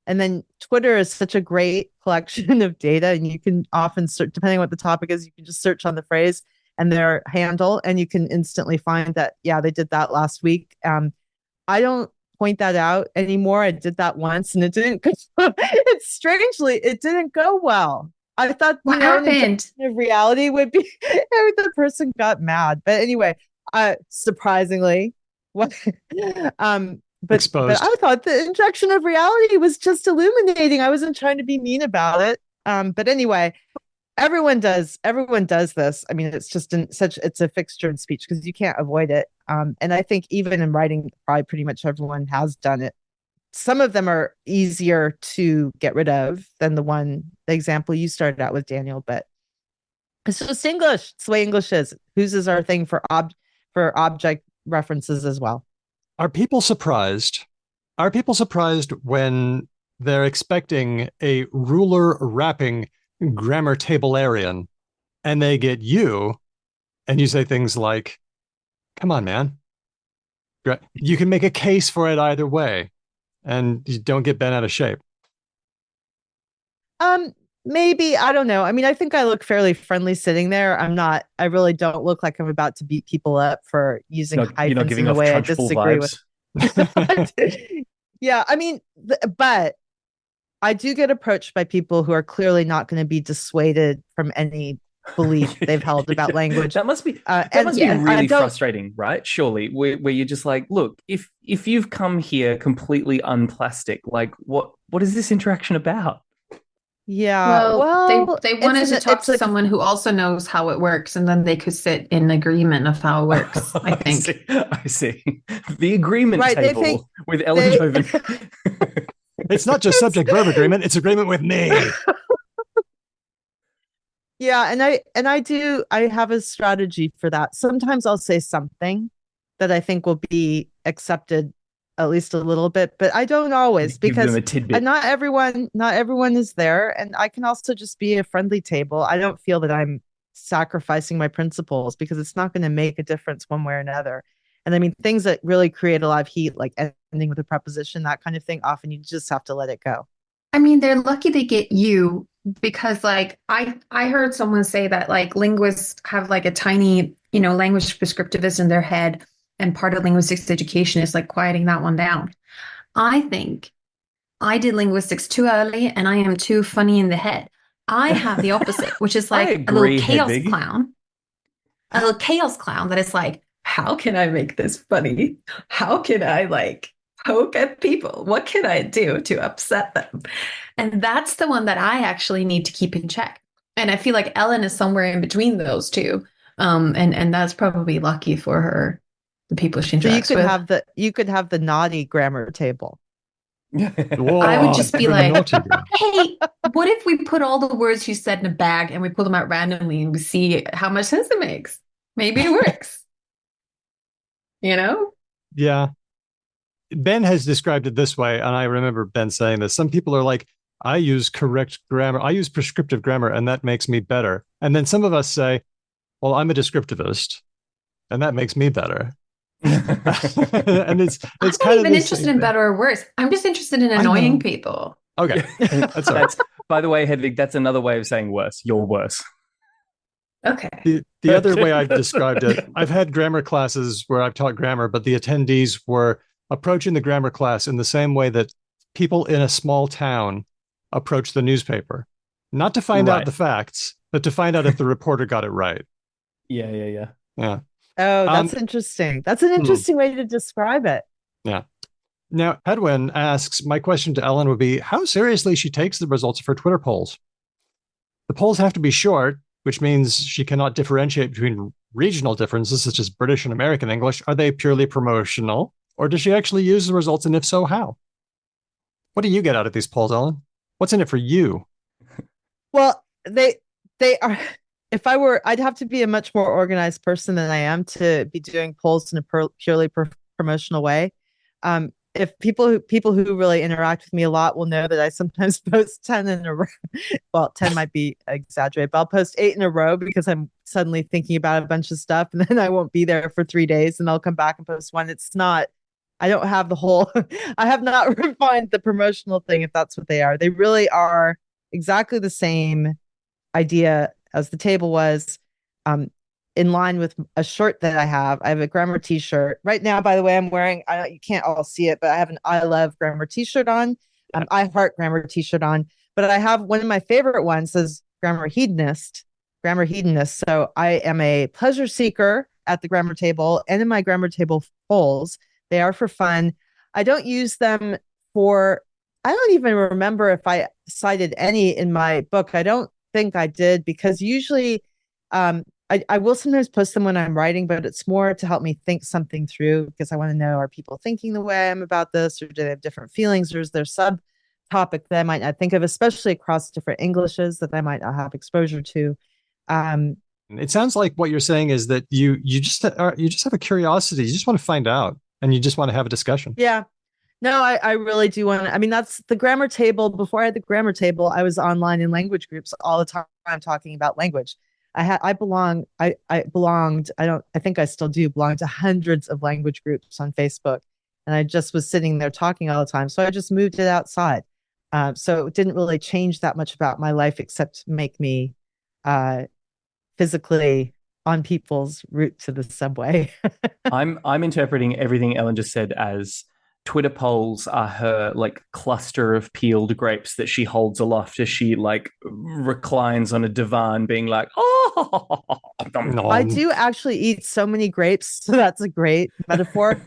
And then Twitter is such a great collection of data, and you can often search, depending on what the topic is, you can just search on the phrase and their handle, and you can instantly find that, yeah, they did that last week. I don't point that out anymore. I did that once and it didn't go, it didn't go well. I thought, what happened? Of reality would be the person got mad. But anyway, surprisingly, what but I thought the injection of reality was just illuminating. I wasn't trying to be mean about it. But anyway, everyone does this. I mean, it's just it's a fixture in speech because you can't avoid it. And I think even in writing, probably pretty much everyone has done it. Some of them are easier to get rid of than the example you started out with, Daniel, but it's just English. It's the way English is. Whose is our thing for object references as well. Are people surprised? Are people surprised when they're expecting a ruler rapping grammar tablearian and they get you and you say things like, come on, man. You can make a case for it either way and you don't get bent out of shape. Maybe, I don't know. I mean, I think I look fairly friendly sitting there. I really don't look like I'm about to beat people up for using hyphens in a way I disagree with. Yeah, I mean, but I do get approached by people who are clearly not going to be dissuaded from any belief they've held about language. That must be really frustrating, right? Surely, where you're just like, look, if you've come here completely unplastic, like what is this interaction about? Yeah, well they wanted to talk to someone who also knows how it works, and then they could sit in agreement of how it works. I think. I see. The agreement table with Ellen Jovin. It's not just subject-verb agreement; it's agreement with me. Yeah, and I have a strategy for that. Sometimes I'll say something that I think will be accepted at least a little bit, but I don't always, because not everyone is there, and I can also just be a friendly table. I don't feel that I'm sacrificing my principles because it's not going to make a difference one way or another. And I mean, things that really create a lot of heat, like ending with a preposition, that kind of thing, often you just have to let it go. I mean, they're lucky they get you, because like I heard someone say that like linguists have like a tiny, language prescriptivist in their head, and part of linguistics education is like quieting that one down. I think I did linguistics too early and I am too funny in the head. I have the opposite, which is like a little chaos clown. A little chaos clown that is like, how can I make this funny? How can I like poke at people? What can I do to upset them? And that's the one that I actually need to keep in check. And I feel like Ellen is somewhere in between those two. And that's probably lucky for her, the people she interacts with. You could have the naughty grammar table. Whoa, I would just be like, hey, what if we put all the words you said in a bag and we pull them out randomly and we see how much sense it makes? Maybe it works. Yeah. Ben has described it this way, and I remember Ben saying this. Some people are like, I use correct grammar. I use prescriptive grammar, and that makes me better. And then some of us say, well, I'm a descriptivist, and that makes me better. And it's I'm not even interested in better or worse. I'm just interested in annoying people. Okay. That's all right. By the way, Hedvig, that's another way of saying worse. You're worse. Okay. The other way I've described it, I've had grammar classes where I've taught grammar, but the attendees were approaching the grammar class in the same way that people in a small town approach the newspaper, not to find out the facts, but to find out if the reporter got it right. Yeah. Oh, that's interesting. That's an interesting way to describe it. Yeah. Now, Hedwin asks, my question to Ellen would be how seriously she takes the results of her Twitter polls. The polls have to be short, which means she cannot differentiate between regional differences such as British and American English. Are they purely promotional, or does she actually use the results? And if so, how? What do you get out of these polls, Ellen? What's in it for you? Well, they are if I were, I'd have to be a much more organized person than I am to be doing polls in a purely promotional way. If people who really interact with me a lot will know that I sometimes post 10 in a row. Well, 10 might be exaggerated, but I'll post 8 in a row because I'm suddenly thinking about a bunch of stuff, and then I won't be there for 3 days, and I'll come back and post one. It's not. I don't have the whole. I have not refined the promotional thing. If that's what they are, they really are exactly the same idea as the table was, um, in line with a shirt that I have. I have a grammar t-shirt right now. By the way, I'm wearing, you can't all see it, but I have an I love grammar t-shirt on. I heart grammar t-shirt on, but I have one of my favorite ones says grammar hedonist. So I am a pleasure seeker at the grammar table and in my grammar table polls. They are for fun. I don't use them for, I don't even remember if I cited any in my book. I don't think I did because usually I will sometimes post them when I'm writing, but it's more to help me think something through because I want to know, are people thinking the way I am about this, or do they have different feelings, or is there sub topic that I might not think of, especially across different Englishes that I might not have exposure to. It sounds like what you're saying is that you just have a curiosity. You just want to find out, and you just want to have a discussion. Yeah. No, I really do want to. I mean, that's the grammar table. Before I had the grammar table, I was online in language groups all the time talking about language. I belonged, I think I still do belong to hundreds of language groups on Facebook. And I just was sitting there talking all the time. So I just moved it outside. So it didn't really change that much about my life except make me physically on people's route to the subway. I'm interpreting everything Ellen just said as Twitter polls are her like cluster of peeled grapes that she holds aloft as she like reclines on a divan being like, oh, I do actually eat so many grapes. So that's a great metaphor.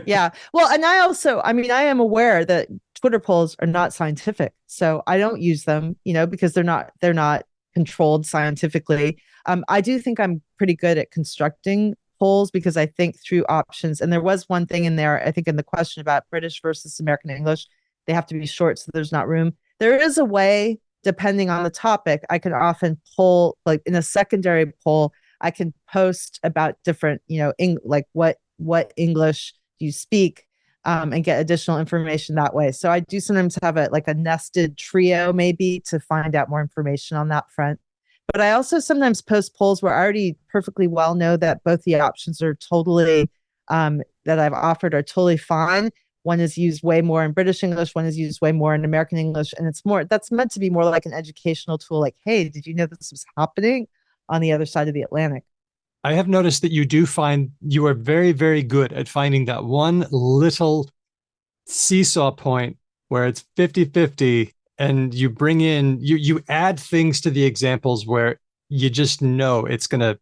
Yeah. Well, and I mean, I am aware that Twitter polls are not scientific. So I don't use them, because they're not controlled scientifically. I do think I'm pretty good at constructing polls because I think through options. And there was one thing in there, I think in the question about British versus American English, they have to be short, so there's not room. There is a way, depending on the topic, I can often poll, like in a secondary poll, I can post about different, like what English do you speak, and get additional information that way. So I do sometimes have a nested trio maybe to find out more information on that front. But I also sometimes post polls where I already perfectly well know that both the options are totally, that I've offered are totally fine. One is used way more in British English, one is used way more in American English. And that's meant to be more like an educational tool. Like, hey, did you know this was happening on the other side of the Atlantic? I have noticed that you are very, very good at finding that one little seesaw point where it's 50-50. And you bring in, you add things to the examples where you just know it's gonna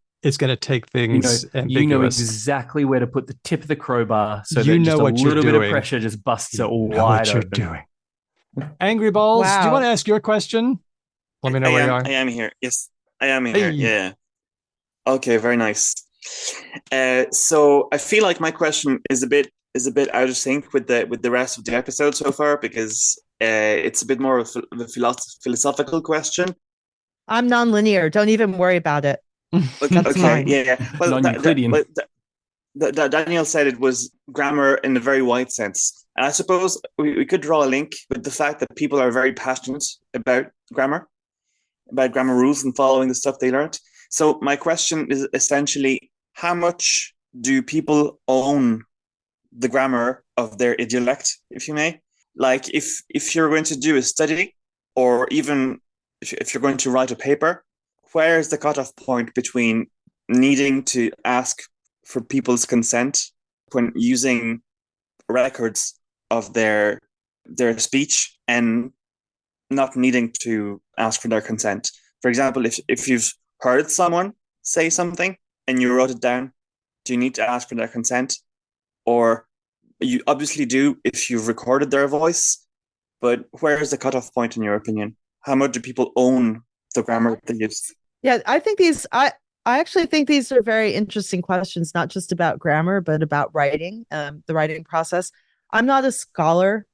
take things ambiguous. You know exactly where to put the tip of the crowbar so you that know just what a little bit doing. of pressure just busts it know wide what you're open. doing. Angry Balls, Wow. do you want to ask your question? Let me know where you are. I am here. Yes, I am here. Hey. Yeah. Okay, very nice. So I feel like my question is a bit out of sync with the rest of the episode so far because it's a bit more of a philosophical question. I'm nonlinear. Don't even worry about it. Okay, fine. Yeah. Well, Daniel said it was grammar in a very wide sense. And I suppose we could draw a link with the fact that people are very passionate about grammar rules and following the stuff they learned. So my question is essentially, how much do people own the grammar of their idiolect, if you may? Like if you're going to do a study, or even if you're going to write a paper, where is the cutoff point between needing to ask for people's consent when using records of their speech and not needing to ask for their consent? For example, if you've heard someone say something and you wrote it down, do you need to ask for their consent? Or you obviously do if you've recorded their voice, but where is the cutoff point in your opinion? How much do people own the grammar they use? Yeah, I actually think these are very interesting questions, not just about grammar, but about writing, the writing process. I'm not a scholar,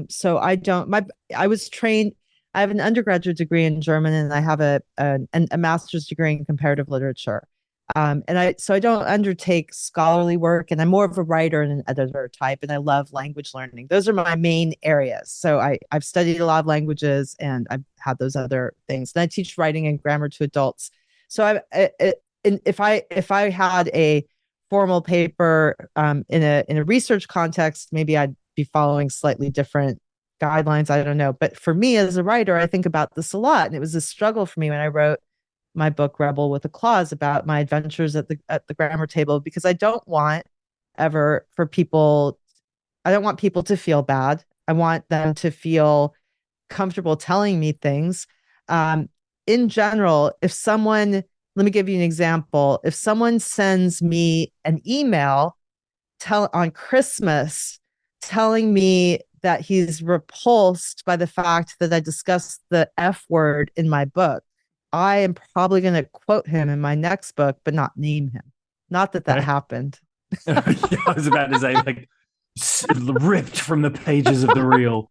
so I was trained. I have an undergraduate degree in German, and I have a master's degree in comparative literature. So I don't undertake scholarly work, and I'm more of a writer and an editor type, and I love language learning. Those are my main areas. So I've studied a lot of languages, and I've had those other things. And I teach writing and grammar to adults. So if I had a formal paper in a research context, maybe I'd be following slightly different guidelines. I don't know. But for me as a writer, I think about this a lot, and it was a struggle for me when I wrote my book Rebel with a Clause about my adventures at the grammar table, because I don't want people to feel bad. I want them to feel comfortable telling me things. In general, let me give you an example. If someone sends me an email on Christmas telling me that he's repulsed by the fact that I discussed the F word in my book, I am probably going to quote him in my next book, but not name him. Not that happened. Yeah, I was about to say, like, ripped from the pages of the reel.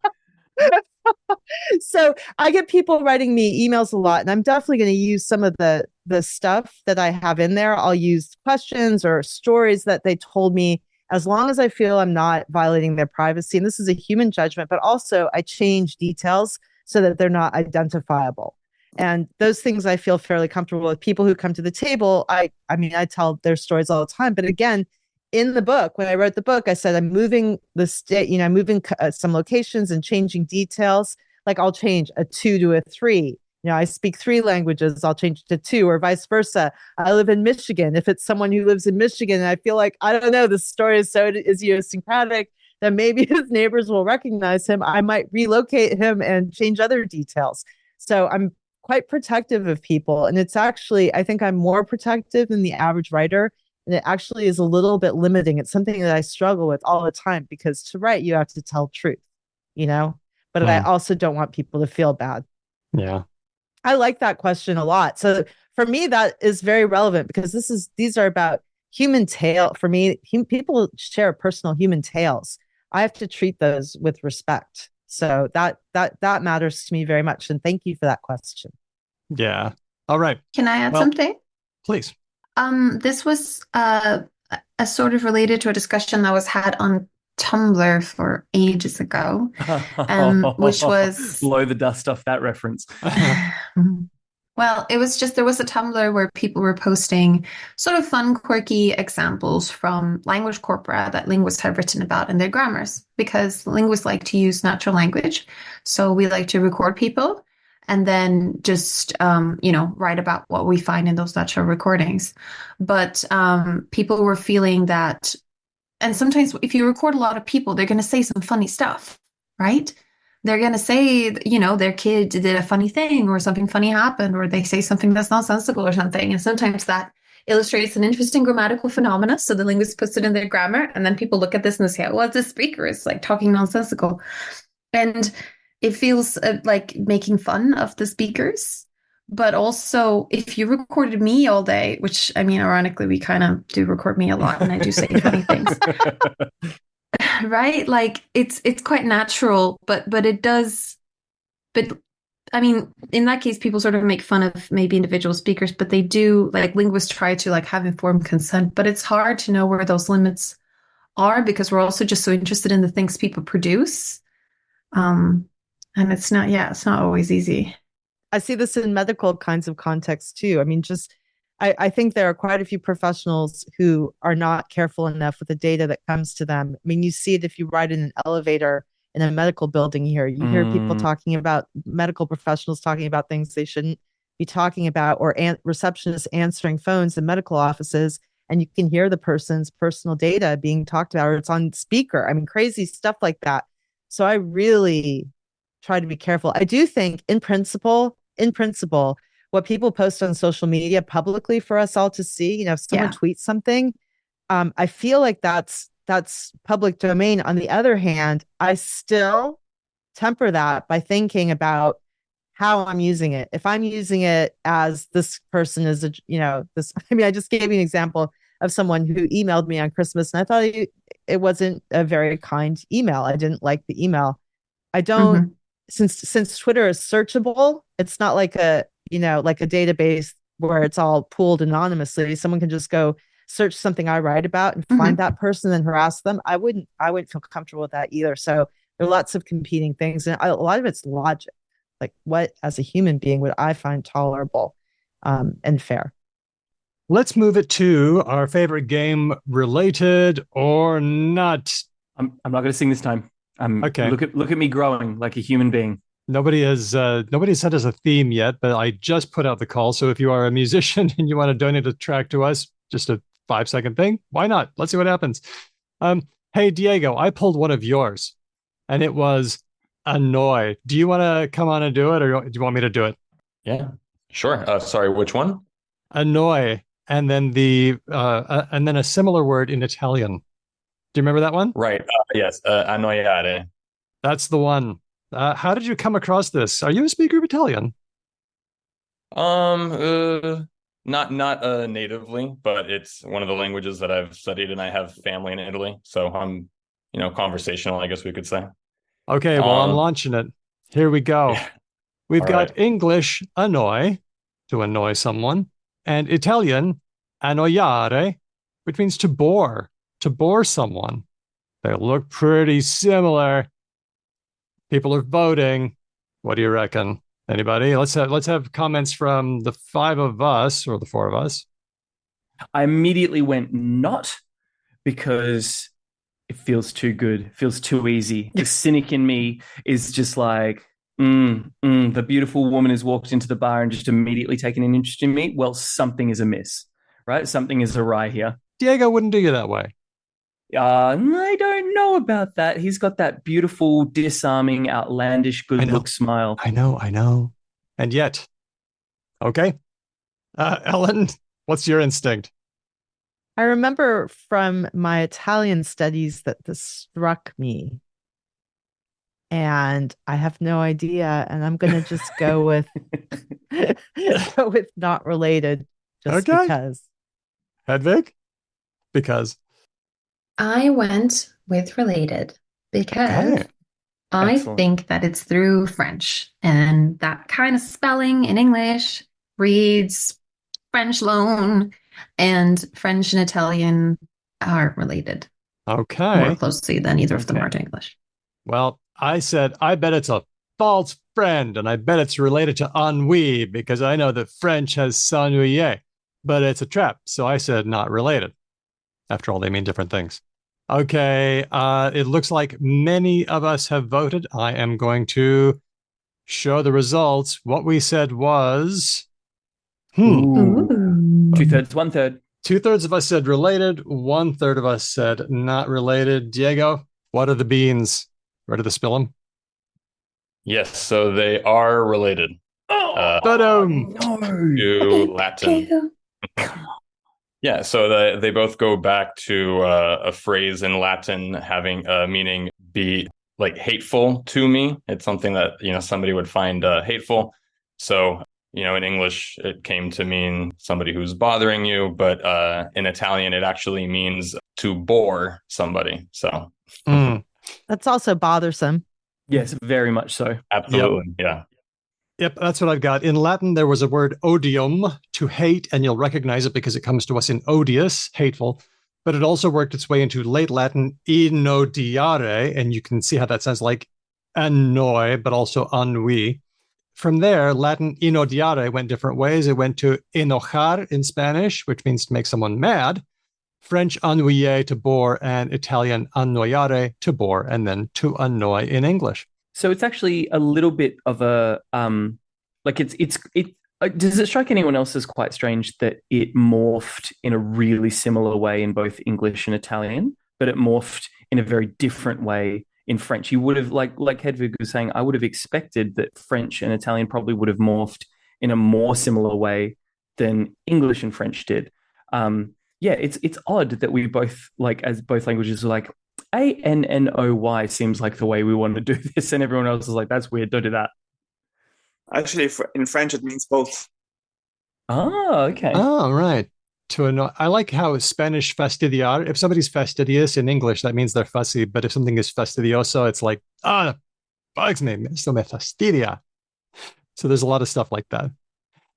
So I get people writing me emails a lot, and I'm definitely going to use some of the stuff that I have in there. I'll use questions or stories that they told me, as long as I feel I'm not violating their privacy. And this is a human judgment, but also I change details so that they're not identifiable. And those things I feel fairly comfortable with. People who come to the table, I mean, I tell their stories all the time. But again, in the book, when I wrote the book, I said I'm moving the state, I'm moving some locations and changing details. Like I'll change a 2 to a 3. I speak 3 languages, I'll change to 2, or vice versa. I live in Michigan. If it's someone who lives in Michigan, and I feel like, I don't know, the story is so idiosyncratic that maybe his neighbors will recognize him, I might relocate him and change other details. So I'm quite protective of people. And it's actually, I think I'm more protective than the average writer. And it actually is a little bit limiting. It's something that I struggle with all the time, because to write, you have to tell truth, but I also don't want people to feel bad. Yeah. I like that question a lot. So for me, that is very relevant, because these are about human tale. For me, people share personal human tales. I have to treat those with respect. So that matters to me very much. And thank you for that question. Yeah. All right. Can I add something? Please. This was a sort of related to a discussion that was had on Tumblr for ages ago, which was blow the dust off that reference. Well, it was just, there was a Tumblr where people were posting sort of fun, quirky examples from language corpora that linguists have written about in their grammars, because linguists like to use natural language. So we like to record people and then just, write about what we find in those natural recordings. But people were feeling that, and sometimes if you record a lot of people, they're going to say some funny stuff, right? They're going to say, their kid did a funny thing, or something funny happened, or they say something that's nonsensical or something. And sometimes that illustrates an interesting grammatical phenomena. So the linguist puts it in their grammar, and then people look at this and they say, well, the speaker is like talking nonsensical. And it feels like making fun of the speakers. But also, if you recorded me all day, which, I mean, ironically, we kind of do record me a lot, and I do say funny things. Right? Like it's quite natural, but it does. But I mean, in that case, people sort of make fun of maybe individual speakers, but they do, like, linguists try to like have informed consent, but it's hard to know where those limits are, because we're also just so interested in the things people produce. And it's not always easy. I see this in medical kinds of contexts too. I mean, I think there are quite a few professionals who are not careful enough with the data that comes to them. I mean, you see it if you ride in an elevator in a medical building here. You hear people talking about, medical professionals talking about things they shouldn't be talking about, or receptionists answering phones in medical offices, and you can hear the person's personal data being talked about, or it's on speaker. I mean, crazy stuff like that. So I really try to be careful. I do think in principle, what people post on social media publicly for us all to see, if someone tweets something, I feel like that's public domain. On the other hand, I still temper that by thinking about how I'm using it. If I'm using it as this person is, this, I mean, I just gave you an example of someone who emailed me on Christmas, and I thought it wasn't a very kind email. I didn't like the email. I don't since Twitter is searchable, it's not like a, like a database where it's all pooled anonymously. Someone can just go search something I write about and find that person and harass them. I wouldn't feel comfortable with that either. So there are lots of competing things, and a lot of it's logic. Like, what as a human being would I find tolerable and fair? Let's move it to our favorite game, related or not. I'm not going to sing this time. Okay. Look at me growing like a human being. Nobody has sent us a theme yet, but I just put out the call. So if you are a musician and you want to donate a track to us, just a 5-second thing, why not? Let's see what happens. Hey, Diego, I pulled one of yours, and it was annoy. Do you want to come on and do it, or do you want me to do it? Yeah, sure. Sorry, which one? Annoy, and then and then a similar word in Italian. Do you remember that one? Right. Yes. Annoiare. That's the one. How did you come across this? Are you a speaker of Italian? Not natively, but it's one of the languages that I've studied, and I have family in Italy, so I'm, conversational, I guess we could say. Okay, well, I'm launching it. Here we go. Yeah. We've All got right. English, annoy, to annoy someone, and Italian, annoiare, which means to bore someone. They look pretty similar. People are voting. What do you reckon? Anybody? Let's have comments from the 5 of us, or the 4 of us. I immediately went not, because it feels too good, it feels too easy. The cynic in me is just like, the beautiful woman has walked into the bar and just immediately taken an interest in me. Well, something is amiss, right? Something is awry here. Diego wouldn't do you that way. I don't know about that. He's got that beautiful, disarming, outlandish, good look smile. I know. And yet, okay. Ellen, what's your instinct? I remember from my Italian studies that this struck me. And I have no idea. And I'm going to just go with not related, just because. Hedvig? Because. I went with related because I think that it's through French, and that kind of spelling in English reads French loan, and French and Italian are related. Okay. More closely than either of them are to English. Well, I said, I bet it's a false friend, and I bet it's related to ennui, because I know that French has s'ennuyer, but it's a trap. So I said not related. After all, they mean different things. Okay, it looks like many of us have voted. I am going to show the results. What we said was... 2/3, 1/3. 2/3 of us said related. 1/3 of us said not related. Diego, what are the beans? Ready to spill them? Yes, so they are related. No. To Latin. Come on. Yeah, so they both go back to a phrase in Latin having meaning be like hateful to me. It's something that, somebody would find hateful. So, in English, it came to mean somebody who's bothering you, but in Italian, it actually means to bore somebody. So that's also bothersome. Yes, very much so. Absolutely. Yeah. Yep, that's what I've got. In Latin, there was a word odium, to hate, and you'll recognize it because it comes to us in odious, hateful, but it also worked its way into late Latin, inodiare, and you can see how that sounds like annoy, but also ennui. From there, Latin inodiare went different ways. It went to enojar in Spanish, which means to make someone mad, French ennuyer, to bore, and Italian annoiare, to bore, and then to annoy in English. So it's actually a little bit of a does it strike anyone else as quite strange that it morphed in a really similar way in both English and Italian, but it morphed in a very different way in French? You would have, like Hedvig was saying, I would have expected that French and Italian probably would have morphed in a more similar way than English and French did. It's odd that we both, as both languages, are like, ANNOY seems like the way we want to do this, and everyone else is like, that's weird, don't do that. Actually, in French, it means both. Oh, okay. Oh, right. To annoy. I like how Spanish fastidiar, if somebody's fastidious in English, that means they're fussy, but if something is fastidioso, it's like, bugs me. Esto me fastidia. So there's a lot of stuff like that.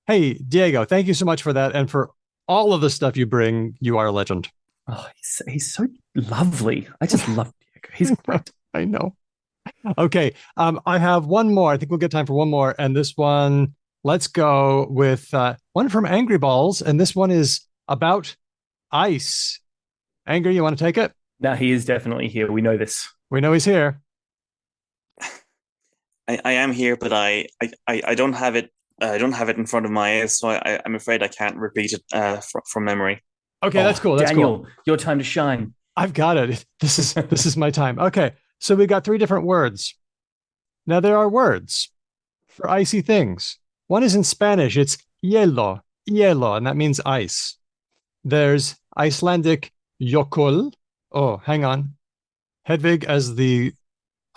Hey, Diego, thank you so much for that. And for all of the stuff you bring, you are a legend. Oh, he's so lovely. I just love Diego. He's great. I know. Okay. I have one more. I think we'll get time for one more. And this one, let's go with one from Angry Balls. And this one is about ice. Angry, you want to take it? Now he is definitely here. We know this. We know he's here. I am here, but I don't have it. I don't have it in front of my eyes, so I'm afraid I can't repeat it from memory. Okay, that's cool. That's Daniel, cool. your time to shine. I've got it. This is my time. Okay, so we got 3 different words. Now there are words for icy things. One is in Spanish. It's hielo, and that means ice. There's Icelandic jökull. Oh, hang on. Hedvig as the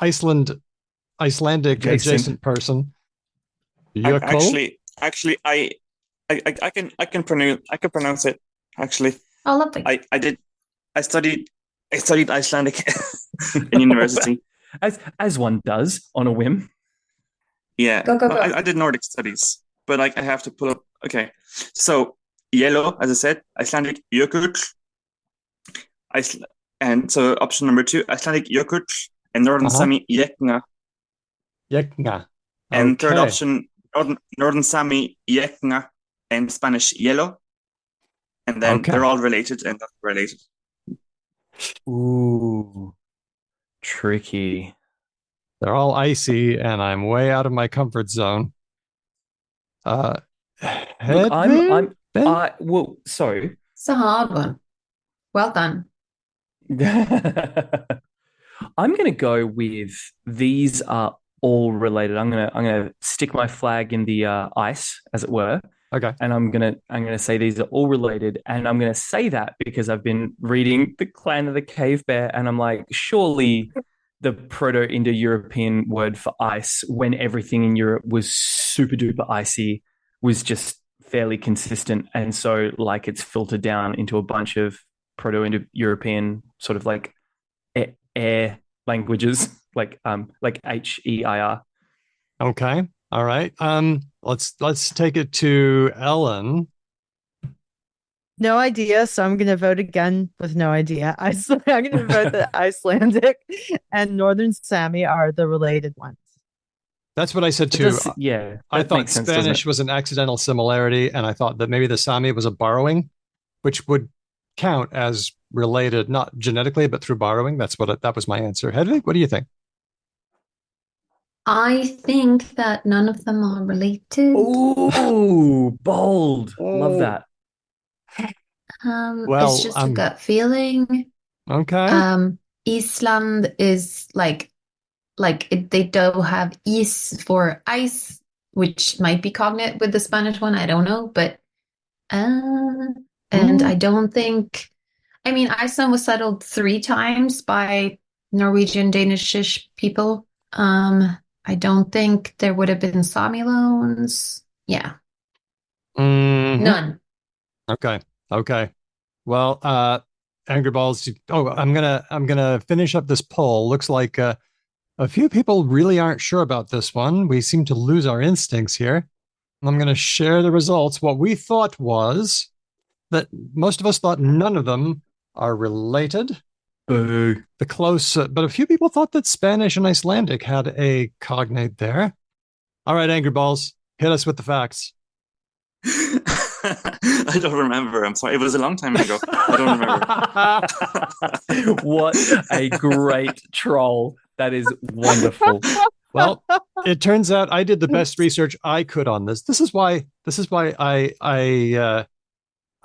Icelandic adjacent person. Jökull. Actually, I can pronounce it. Actually, Oh, lovely. I studied Icelandic in university. As one does on a whim. Yeah, Go. I did Nordic studies, but I have to pull up. Okay, so yellow, as I said, Icelandic jökull. And so option number 2, Icelandic jökull, and Northern Sami Jekna. Jekna. And third option, Northern Sami Jekna, and Spanish yellow. And then they're all related and not related. Ooh, tricky. They're all icy, and I'm way out of my comfort zone. Look, sorry. It's a hard one. Well done. I'm going to go with these are all related. I'm gonna stick my flag in the ice, as it were. Okay. And I'm gonna say these are all related, and I'm gonna say that because I've been reading The Clan of the Cave Bear, and I'm like, surely the Proto-Indo-European word for ice, when everything in Europe was super duper icy, was just fairly consistent, and so like it's filtered down into a bunch of Proto-Indo-European sort of like air languages, like HEIR. Okay. All right. Let's take it to Ellen. No idea, so I'm going to vote again with no idea. I'm going to vote that Icelandic and Northern Sami are the related ones. That's what I said too. I thought sense, Spanish was an accidental similarity, and I thought that maybe the Sami was a borrowing, which would count as related, not genetically, but through borrowing. That was my answer. Hedvig, what do you think? I think that none of them are related. Ooh, bold. Love that. It's just a gut feeling. Okay. Iceland is they do have is for ice, which might be cognate with the Spanish one. I don't know, but and I don't think. I mean, Iceland was settled 3 times by Norwegian, Danishish people. I don't think there would have been Sami loans. Yeah. Mm-hmm. None. Okay. Well, Angry Balls. I'm gonna finish up this poll. Looks like a few people really aren't sure about this one. We seem to lose our instincts here. I'm gonna share the results. What we thought was that most of us thought none of them are related. Boo. The close, but a few people thought that Spanish and Icelandic had a cognate there. All right, Angry Balls, hit us with the facts. I don't remember. I'm sorry. It was a long time ago. I don't remember. What a great troll. That is wonderful. Well, it turns out I did the best research I could on this. This is why I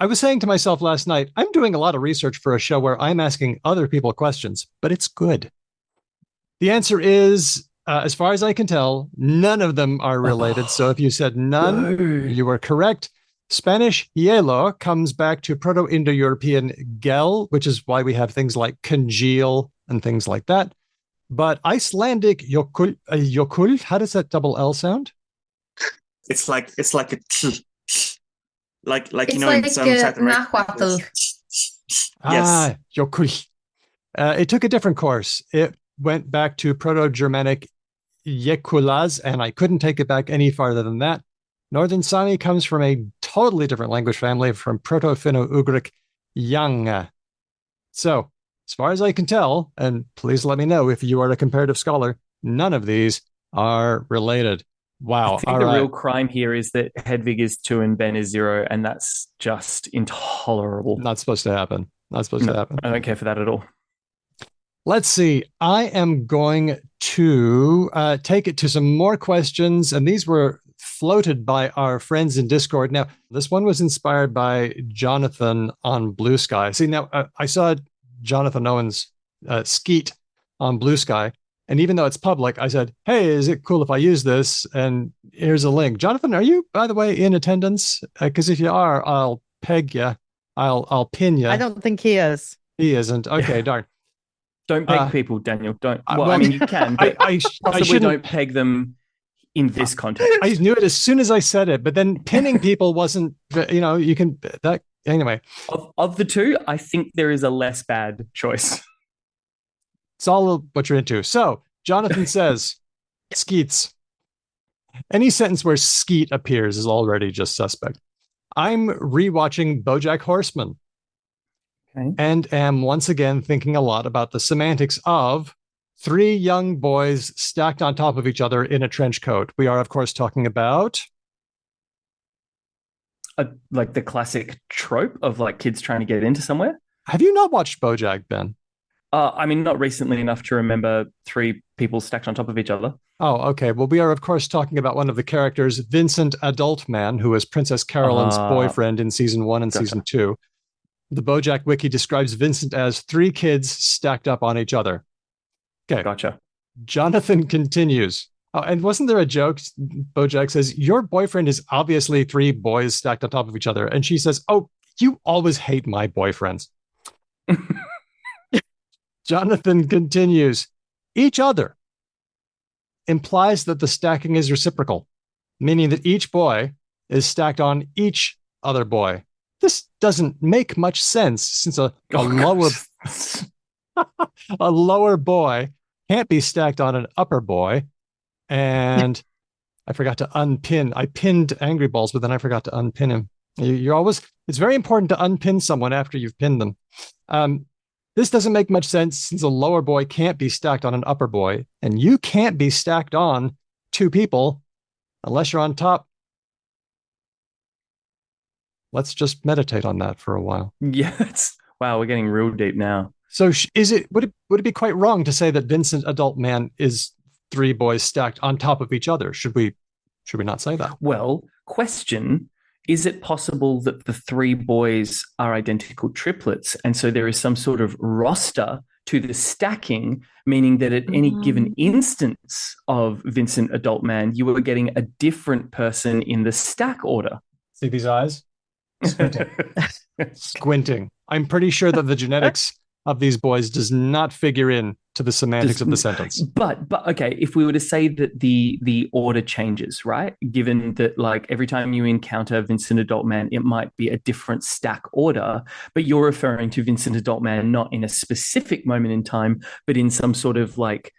was saying to myself last night, I'm doing a lot of research for a show where I'm asking other people questions, but it's good. The answer is, as far as I can tell, none of them are related. So if you said none, you were correct. Spanish hielo comes back to Proto-Indo-European gel, which is why we have things like congeal and things like that. But Icelandic jökull, how does that double L sound? It's like a like it's you know like in some South American. Yes. Jökull. It took a different course. It went back to Proto-Germanic Yekulas, and I couldn't take it back any farther than that. Northern Sami comes from a totally different language family from Proto-Finno-Ugric Yang. So, as far as I can tell, and please let me know if you are a comparative scholar, none of these are related. Wow. I think the real crime here is that Hedvig is 2 and Ben is 0, and that's just intolerable. Not supposed to happen. Not supposed to happen. I don't care for that at all. Let's see. I am going to take it to some more questions, and these were floated by our friends in Discord. Now, this one was inspired by Jonathan on Blue Sky. See, now I saw Jonathan Owen's Skeet on Blue Sky, and even though it's public, I said, hey, is it cool if I use this? And here's a link. Jonathan, are you, by the way, in attendance? Because if you are, I'll peg you. I'll pin you. I don't think he is. He isn't. Okay, darn. Don't peg people, Daniel. Don't. Well, I mean, you can, but possibly don't peg them in this context. I knew it as soon as I said it, but then pinning people wasn't, you can, that, anyway. Of the two, I think there is a less bad choice. It's all what you're into. So, Jonathan says, Skeets. Any sentence where Skeet appears is already just suspect. I'm rewatching BoJack Horseman. Okay. And am once again thinking a lot about the semantics of 3 young boys stacked on top of each other in a trench coat. We are, of course, talking about like the classic trope of like kids trying to get into somewhere. Have you not watched BoJack, Ben? I mean, not recently enough to remember 3 people stacked on top of each other. Oh, okay. Well, we are, of course, talking about one of the characters, Vincent Adult Man, who was Princess Carolyn's boyfriend in season 1 and season 2. The BoJack Wiki describes Vincent as 3 kids stacked up on each other. Okay. Gotcha. Jonathan continues. Oh, and wasn't there a joke? BoJack says, your boyfriend is obviously 3 boys stacked on top of each other. And she says, oh, you always hate my boyfriends. Jonathan continues. Each other implies that the stacking is reciprocal, meaning that each boy is stacked on each other boy. This doesn't make much sense since a lower boy can't be stacked on an upper boy. And I forgot to unpin. I pinned Angry Balls, but then I forgot to unpin him. It's very important to unpin someone after you've pinned them. This doesn't make much sense since a lower boy can't be stacked on an upper boy, and you can't be stacked on 2 people unless you're on top. Let's just meditate on that for a while. Yes. Wow, we're getting real deep now. So would it be quite wrong to say that Vincent Adult Man is 3 boys stacked on top of each other? Should we not say that? Well, question, is it possible that the 3 boys are identical triplets, and so there is some sort of roster to the stacking, meaning that at any given instance of Vincent Adult Man, you were getting a different person in the stack order? See these eyes? Squinting. I'm pretty sure that the genetics of these boys does not figure in to the semantics of the sentence. But okay, if we were to say that the order changes, right? Given that like every time you encounter Vincent Adult Man, it might be a different stack order, but you're referring to Vincent Adult Man not in a specific moment in time, but in some sort of like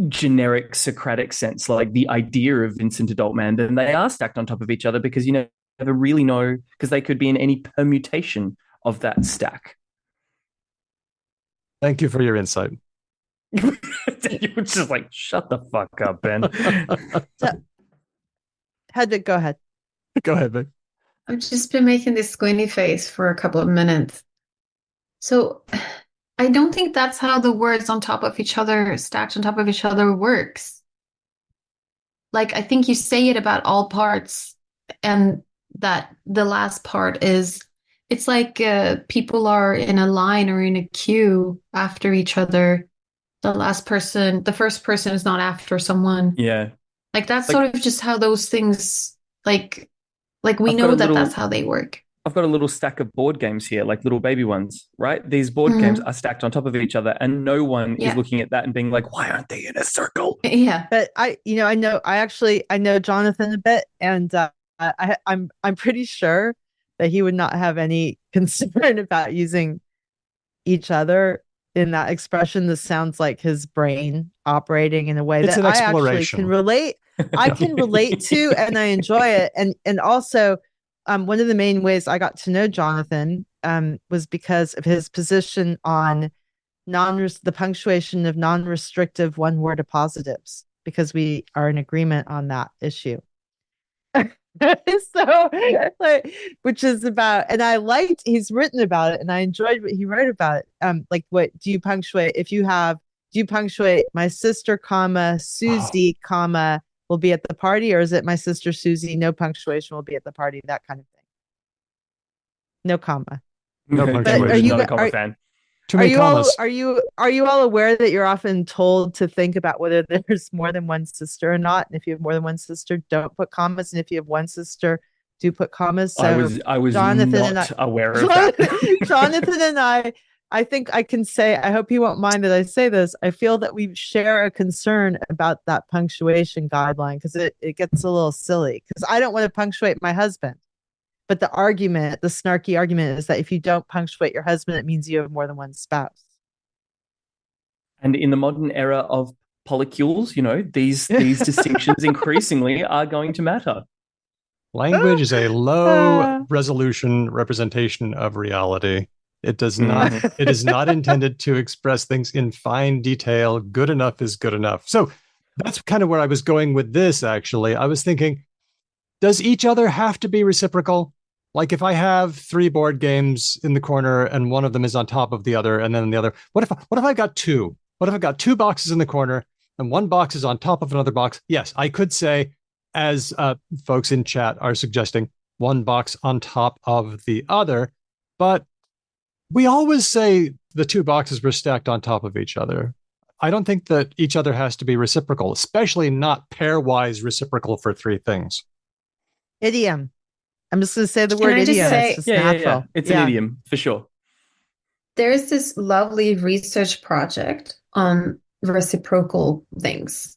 generic Socratic sense, like the idea of Vincent Adult Man, then they are stacked on top of each other because you never really know, because they could be in any permutation of that stack. Thank you for your insight. You were just like, shut the fuck up, Ben. Hedvig, go ahead. Go ahead, Ben. I've just been making this squinty face for a couple of minutes. So I don't think that's how the words on top of each other, stacked on top of each other, works. Like, I think you say it about all parts, and that the last part is, it's like people are in a line or in a queue after each other. The first person is not after someone. Yeah. Like that's sort of just how those things, like we know that that's how they work. I've got a little stack of board games here, like little baby ones, right? These board games are stacked on top of each other, and no one is looking at that and being like, why aren't they in a circle? Yeah. But I know Jonathan a bit, and I'm pretty sure that he would not have any concern about using each other in that expression. This sounds like his brain operating in a way It's that an I actually exploration. can relate. I can relate to, and I enjoy it. And also, one of the main ways I got to know Jonathan was because of his position on the punctuation of non-restrictive one-word appositives, because we are in agreement on that issue. So, like, which is about, and I liked, he's written about it, and I enjoyed what he wrote about it. Like, what do you punctuate? If you have, do you punctuate my sister, comma, Susie, comma, will be at the party, or is it my sister Susie, no punctuation, will be at the party? That kind of thing. No comma. No punctuation. But are you Not a comma fan. Too many commas. are you all aware that you're often told to think about whether there's more than one sister or not? And if you have more than one sister, don't put commas. And if you have one sister, do put commas. So I was Jonathan not aware of that. Jonathan and I think I can say, I hope you won't mind that I say this. I feel that we share a concern about that punctuation guideline, because it gets a little silly, because I don't want to punctuate my husband. But the snarky argument is that if you don't punctuate your husband, it means you have more than one spouse. And in the modern era of polycules, these distinctions increasingly are going to matter. Language is a low resolution representation of reality. It does not. It is not intended to express things in fine detail. Good enough is good enough. So that's kind of where I was going with this. Actually, I was thinking, does each other have to be reciprocal? Like, if I have 3 board games in the corner and one of them is on top of the other, and then the other, what if I got 2? What if I got 2 boxes in the corner and one box is on top of another box? Yes, I could say, as folks in chat are suggesting, one box on top of the other. But we always say the 2 boxes were stacked on top of each other. I don't think that each other has to be reciprocal, especially not pairwise reciprocal for 3 things. Idiom. I'm just going to say the Can word I just idiom. say- It's just Yeah. natural. It's an idiom for sure. There's this lovely research project on reciprocal things.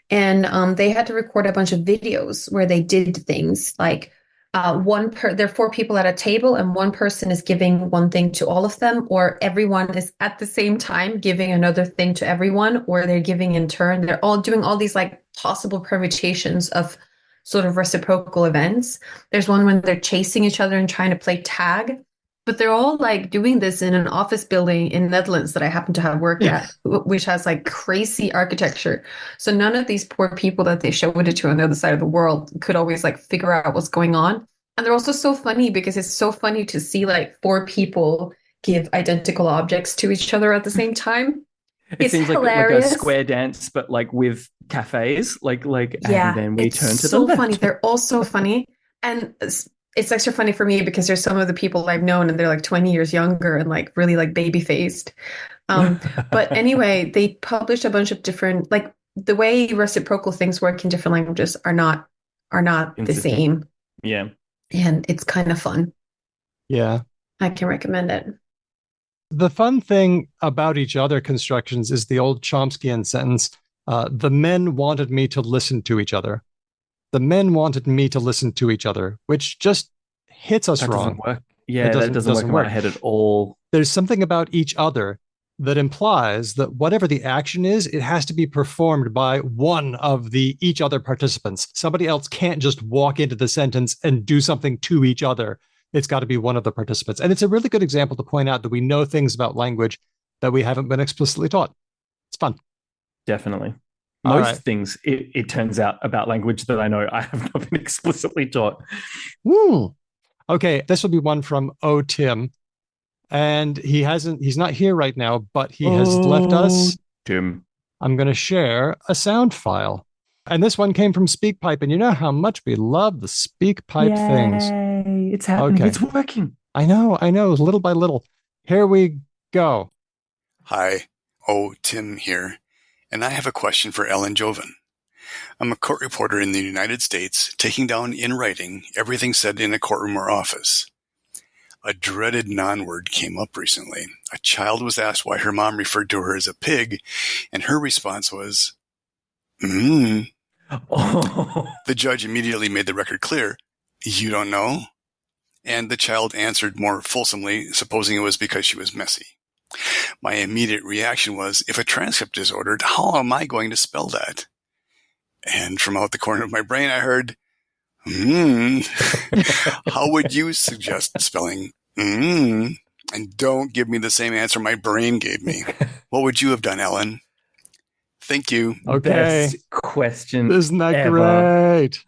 And they had to record a bunch of videos where they did things like there are 4 people at a table, and one person is giving one thing to all of them, or everyone is at the same time giving another thing to everyone, or they're giving in turn. They're all doing all these like possible permutations of sort of reciprocal events. There's one when they're chasing each other and trying to play tag, but they're all like doing this in an office building in Netherlands that I happen to have worked at, which has like crazy architecture. So none of these poor people that they showed it to on the other side of the world could always like figure out what's going on. And they're also so funny because it's so funny to see like 4 people give identical objects to each other at the same time. It seems like a square dance, but like with cafes, like yeah, and then we turn to it's so the left. funny. They're all so funny, and it's extra funny for me because there's some of the people I've known and they're like 20 years younger and like really like baby faced. But anyway, they published a bunch of different, like the way reciprocal things work in different languages are not the same. Yeah, and it's kind of fun. Yeah, I can recommend it. the fun thing about each other constructions is the old Chomskyan sentence, the men wanted me to listen to each other. The men wanted me to listen to each other, which just hits us wrong. Doesn't work. Yeah, that doesn't work in my head at all. There's something about each other that implies that whatever the action is, it has to be performed by one of the each other participants. Somebody else can't just walk into the sentence and do something to each other. It's got to be one of the participants. And it's a really good example to point out that we know things about language that we haven't been explicitly taught. It's fun. Definitely. Most things, it turns out, about language that I know I have not been explicitly taught. Woo. Okay, this will be one from O. Tim. And he's not here right now, but he has left us. Tim. I'm going to share a sound file. And this one came from SpeakPipe. And you know how much we love the SpeakPipe things. It's happening. Okay. It's working. I know, little by little. Here we go. Hi, Tim here. And I have a question for Ellen Jovin. I'm a court reporter in the United States, taking down in writing everything said in a courtroom or office. A dreaded non-word came up recently. A child was asked why her mom referred to her as a pig, and her response was, Oh. The judge immediately made the record clear. You don't know? And the child answered more fulsomely, supposing it was because she was messy. My immediate reaction was, if a transcript is ordered, how am I going to spell that? And from out the corner of my brain, I heard, how would you suggest spelling And don't give me the same answer my brain gave me. What would you have done, Ellen? Thank you. Okay. Best question. Isn't that ever. great?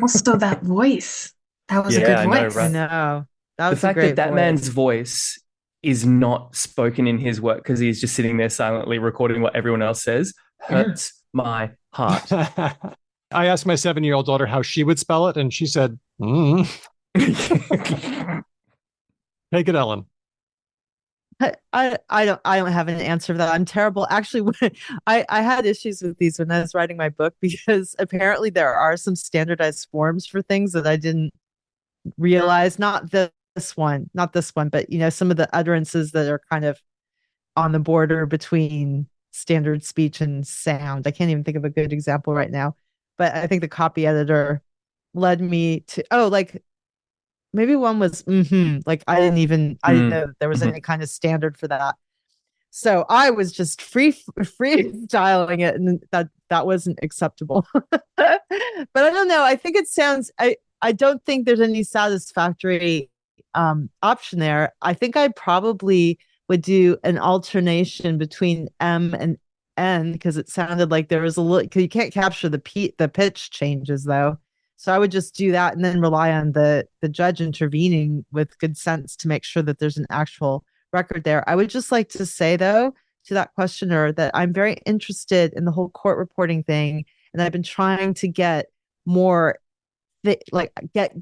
Also, that voice. That was a Yeah, good I know, voice. right? I know. That The was a fact great that voice. man's voice is not spoken in his work because he's just sitting there silently recording what everyone else says hurts my heart. I asked my 7-year-old daughter how she would spell it, and she said, Take it, Ellen. I don't have an answer for that. I'm terrible. Actually, I had issues with these when I was writing my book because apparently there are some standardized forms for things that I didn't realize. Not this one, but some of the utterances that are kind of on the border between standard speech and sound. I can't even think of a good example right now, but I think the copy editor led me to maybe one was like I didn't know that there was any kind of standard for that. So I was just freestyling it, and that wasn't acceptable. But I don't know. I think it sounds I don't think there's any satisfactory option there. I think I probably would do an alternation between M and N because it sounded like there was a little, because you can't capture the pitch changes though. So I would just do that and then rely on the judge intervening with good sense to make sure that there's an actual record there. I would just like to say, though, to that questioner that I'm very interested in the whole court reporting thing. And I've been trying to get more, get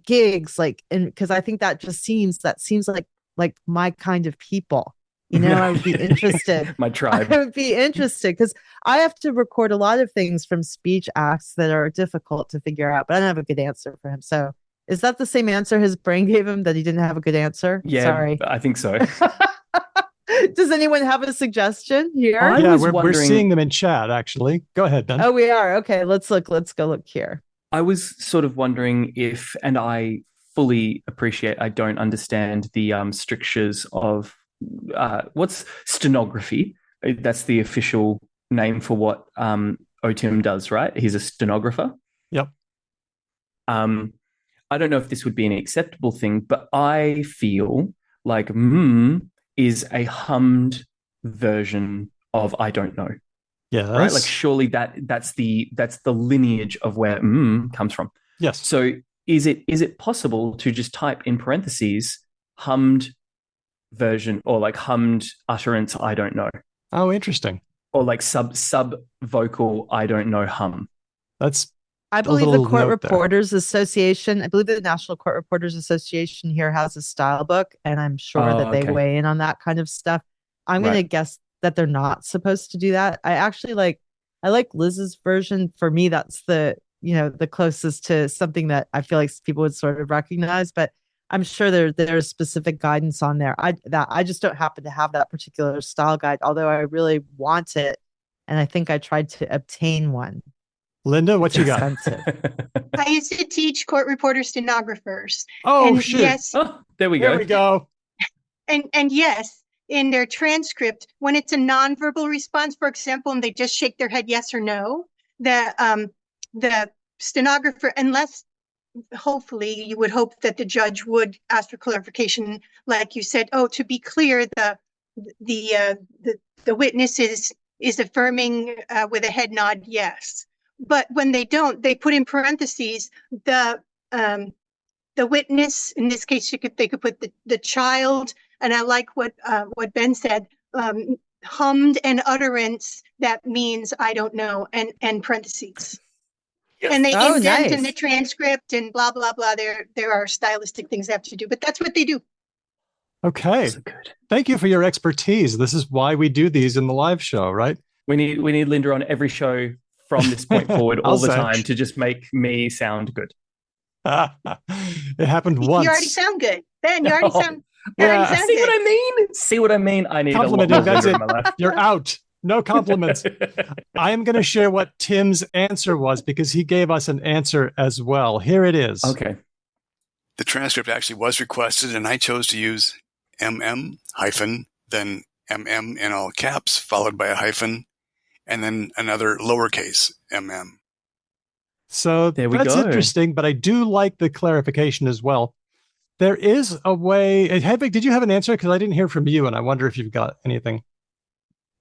gigs, because I think that seems like my kind of people. I would be interested. My tribe. I would be interested because I have to record a lot of things from speech acts that are difficult to figure out, but I don't have a good answer for him. So is that the same answer his brain gave him, that he didn't have a good answer? Yeah, sorry. I think so. Does anyone have a suggestion here? We're seeing them in chat, actually. Go ahead, Ben. Oh, we are. Okay, let's go look here. I was sort of wondering if, and I fully appreciate, I don't understand the strictures of what's stenography. That's the official name for what OTIM does, right? He's a stenographer. Yep. I don't know if this would be an acceptable thing, but I feel like is a hummed version of I don't know. Yes. Right? Like surely that's the lineage of where comes from. Yes. So is it possible to just type in parentheses hummed version or like hummed utterance I don't know? Oh, interesting. Or like sub vocal I don't know hum. That's I believe the Court Reporters Association, I believe the National Court Reporters Association here has a style book, and I'm sure that they weigh in on that kind of stuff. I'm going to guess that they're not supposed to do that. I like Liz's version. For me, that's the closest to something that I feel like people would sort of recognize, but I'm sure there's specific guidance on there. I just don't happen to have that particular style guide, although I really want it, and I think I tried to obtain one. Linda, what you got? I used to teach court reporter stenographers. Oh, and shoot. Yes. Oh, there we go. There we go. And yes, in their transcript, when it's a nonverbal response, for example, and they just shake their head yes or no, the stenographer, unless hopefully you would hope that the judge would ask for clarification, like you said, to be clear, the witness is affirming with a head nod yes. But when they don't, they put in parentheses the witness. In this case, they could put the child, and I like what Ben said. Hummed an utterance that means I don't know, and parentheses. Yes. And they indent in the transcript and blah blah blah. There are stylistic things they have to do, but that's what they do. Okay. So good. Thank you for your expertise. This is why we do these in the live show, right? We need Linda on every show from this point forward all the time to just make me sound good. It happened once. You already sound good. Ben, you already sound See what I mean? See what I mean? I need a lot more that's it. in my life. You're out. No compliments. I am going to share what Tim's answer was because he gave us an answer as well. Here it is. Okay. The transcript actually was requested, and I chose to use MM hyphen, then MM in all caps, followed by a hyphen, and then another lowercase mm. So There we that's go. interesting, but I do like the clarification as well. There is a way. Hedvig, did you have an answer? Because I didn't hear from you, and I wonder if you've got anything.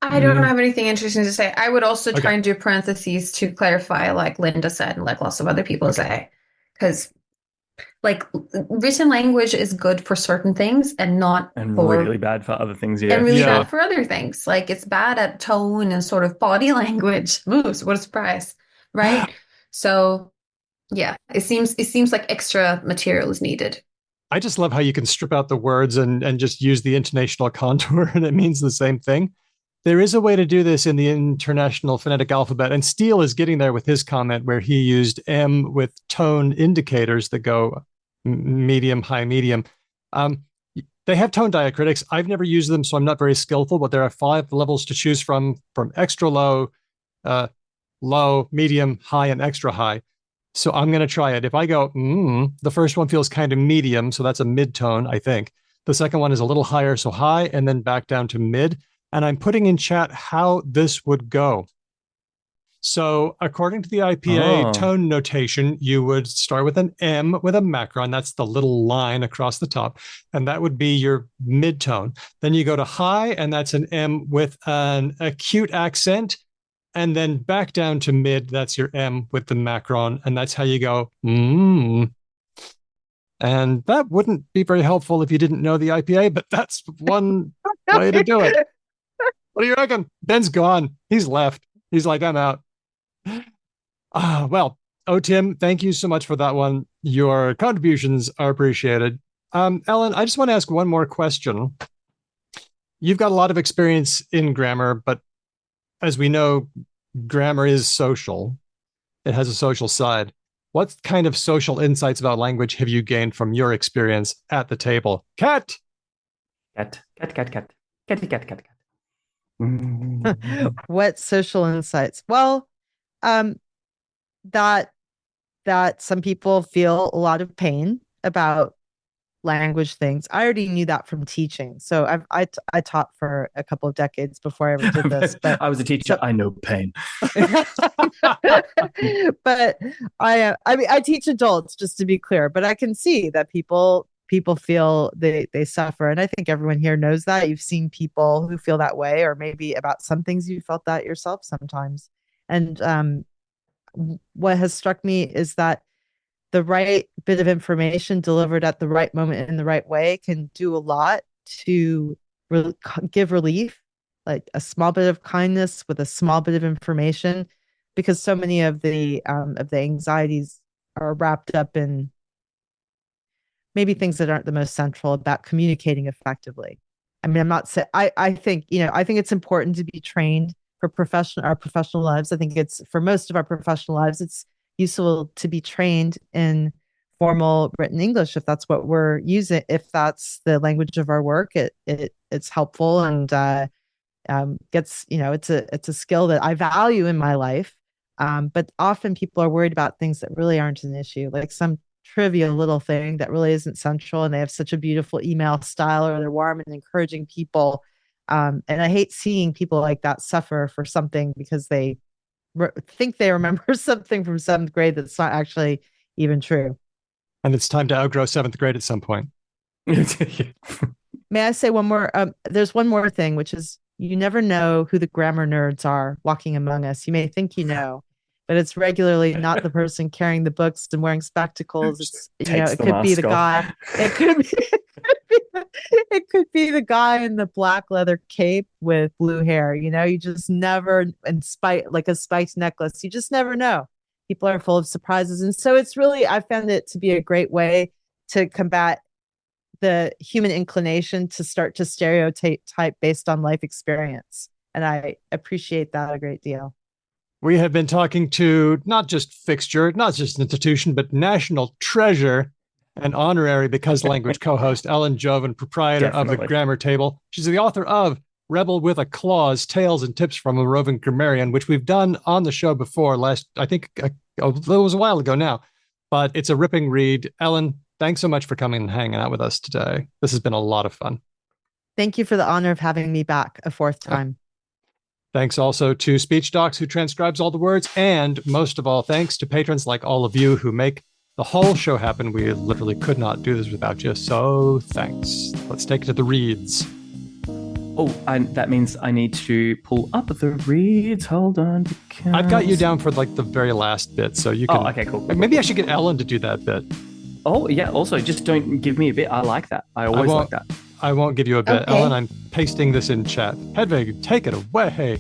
I don't have anything interesting to say. I would also try Okay. and do parentheses to clarify, like Linda said, and like lots of other people say, because like written language is good for certain things and not And for really bad for other things. Yeah. and really Yeah. bad for other things. Like it's bad at tone and sort of body language moves. What a surprise, right? So yeah, it seems like extra material is needed. I just love how you can strip out the words and just use the intonational contour, and it means the same thing. There is a way to do this in the International Phonetic Alphabet, and Steele is getting there with his comment where he used M with tone indicators that go medium, high, medium. They have tone diacritics. I've never used them, so I'm not very skillful, but there are 5 levels to choose from extra low, low, medium, high, and extra high. So I'm going to try it. If I go, the first one feels kind of medium, so that's a mid-tone, I think. The second one is a little higher, so high, and then back down to mid. And I'm putting in chat how this would go. So according to the IPA tone notation, you would start with an M with a macron. That's the little line across the top. And that would be your mid-tone. Then you go to high, and that's an M with an acute accent. And then back down to mid, that's your M with the macron. And that's how you go, And that wouldn't be very helpful if you didn't know the IPA, but that's one way to do it. What do you reckon? Ben's gone. He's left. He's like, I'm out. Well, Tim, thank you so much for that one. Your contributions are appreciated. Ellen, I just want to ask one more question. You've got a lot of experience in grammar, but as we know, grammar is social. It has a social side. What kind of social insights about language have you gained from your experience at the table? Cat. What social insights? Well, that some people feel a lot of pain about language things. I already knew that from teaching. So I taught for a couple of decades before I ever did this. But I was a teacher. I know pain. But I mean, I teach adults, just to be clear. But I can see that people feel they suffer, and I think everyone here knows that. You've seen people who feel that way, or maybe about some things you felt that yourself sometimes. And what has struck me is that the right bit of information delivered at the right moment in the right way can do a lot to give relief, like a small bit of kindness with a small bit of information, because so many of the anxieties are wrapped up in maybe things that aren't the most central about communicating effectively. I mean, I'm not saying, I think it's important to be trained for our professional lives. I think it's, for most of our professional lives, it's useful to be trained in formal written English if that's what we're using. If that's the language of our work, it's helpful and gets, it's a skill that I value in my life. But often people are worried about things that really aren't an issue, like some trivial little thing that really isn't central, and they have such a beautiful email style, or they're warm and encouraging people. And I hate seeing people like that suffer for something because they think they remember something from 7th grade that's not actually even true. And it's time to outgrow 7th grade at some point. May I say one more? There's one more thing, which is you never know who the grammar nerds are walking among us. You may think you know, but it's regularly not the person carrying the books and wearing spectacles. It's, it could be the guy. It could be. It could be the guy in the black leather cape with blue hair. You just never, like a spiked necklace. You just never know. People are full of surprises. And so it's really, I found it to be a great way to combat the human inclination to start to stereotype based on life experience. And I appreciate that a great deal. We have been talking to not just fixture, not just institution, but national treasure and honorary Because Language co-host Ellen Jovin, proprietor of the Grammar Table. She's the author of Rebel with a Clause, Tales and Tips from a Roving Grammarian, which we've done on the show before I think it was a while ago now, but it's a ripping read. Ellen, thanks so much for coming and hanging out with us today. This has been a lot of fun. Thank you for the honor of having me back a fourth time. Thanks also to Speech Docs, who transcribes all the words. And most of all, thanks to patrons like all of you who make the whole show happen. We literally could not do this without you. So thanks. Let's take it to the reads. Oh, that means I need to pull up the reads. Hold on. Because... I've got you down for like the very last bit. So you can. Oh, okay, cool. Maybe I should get Ellen to do that bit. Oh, yeah. Also, just don't give me a bit. I like that. I always like that. I won't give you a bit. Okay. Ellen, I'm pasting this in chat. Hedvig, take it away.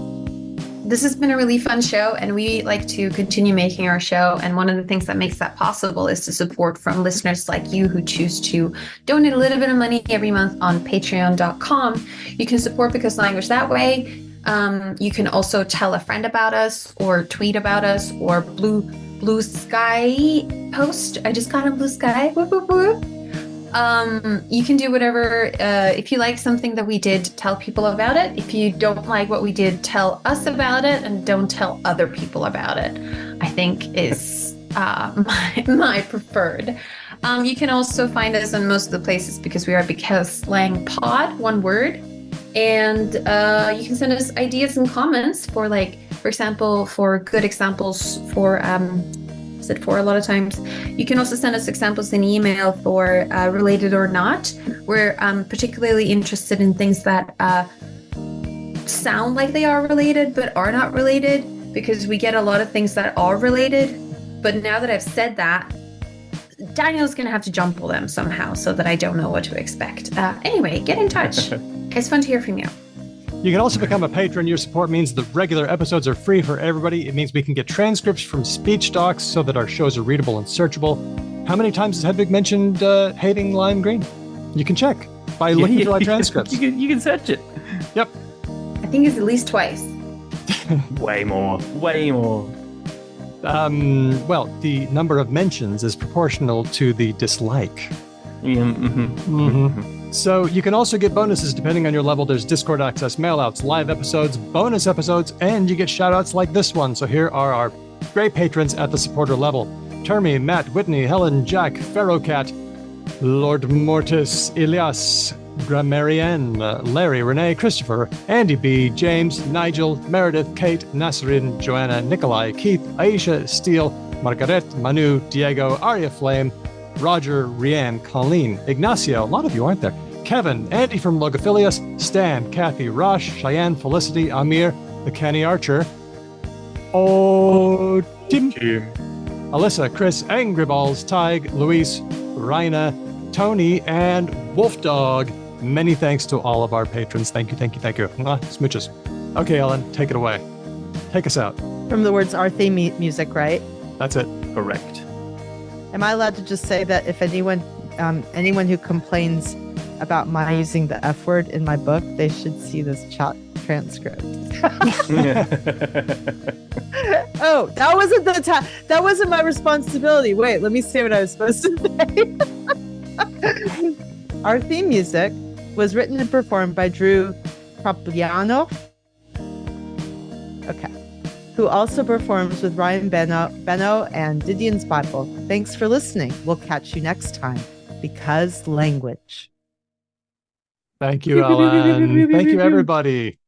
This has been a really fun show, and we like to continue making our show. And one of the things that makes that possible is the support from listeners like you who choose to donate a little bit of money every month on patreon.com. You can support Because Language that way. You can also tell a friend about us, or tweet about us, or Blue Sky post. I just got a Blue Sky. Whoop, whoop, whoop. You can do whatever. If you like something that we did, tell people about it. If you don't like what we did, tell us about it, and don't tell other people about it. I think is my preferred. You can also find us on most of the places because we are Because Slang Pod, one word. And you can send us ideas and comments for, like, for example, for good examples for said for a lot of times. You can also send us examples in email for related or not. We're particularly interested in things that sound like they are related but are not related, because we get a lot of things that are related. But now that I've said that, Daniel's going to have to jumble them somehow so that I don't know what to expect. Anyway, get in touch. It's fun to hear from you. You can also become a patron. Your support means the regular episodes are free for everybody. It means we can get transcripts from Speech Docs so that our shows are readable and searchable. How many times has Hedvig mentioned hating lime green? You can check by looking through our transcripts. You can search it. Yep. I think it's at least twice. Way more. Well, the number of mentions is proportional to the dislike. So you can also get bonuses depending on your level. There's Discord access, mailouts, live episodes, bonus episodes, and you get shoutouts like this one. So here are our great patrons at the supporter level. Termy, Matt, Whitney, Helen, Jack, Ferrocat, Lord Mortis, Elias, Grammarian, Larry, Renee, Christopher, Andy B, James, Nigel, Meredith, Kate, Nasrin, Joanna, Nikolai, Keith, Aisha, Steele, Margaret, Manu, Diego, Arya Flame, Roger, Rianne, Colleen, Ignacio, a lot of you aren't there, Kevin, Andy from Logophilius, Stan, Kathy, Rosh, Cheyenne, Felicity, Amir, the Kenny Archer, Tim, Alyssa, Chris, Angry Balls, Tig, Luis, Rhina, Tony, and Wolf Dog. Many thanks to all of our patrons. Thank you. Mwah, smooches. Okay, Ellen, take it away. Take us out. From the words our theme music, right? That's it. Correct. Am I allowed to just say that if anyone who complains about my using the F word in my book, they should see this chat transcript? Oh, that wasn't my responsibility. Wait, let me see what I was supposed to say. Our theme music was written and performed by Drew Propliano. Okay. Who also performs with Ryan Benno and Didion's Bible. Thanks for listening. We'll catch you next time. Because language. Thank you, Ellen. Thank you, everybody.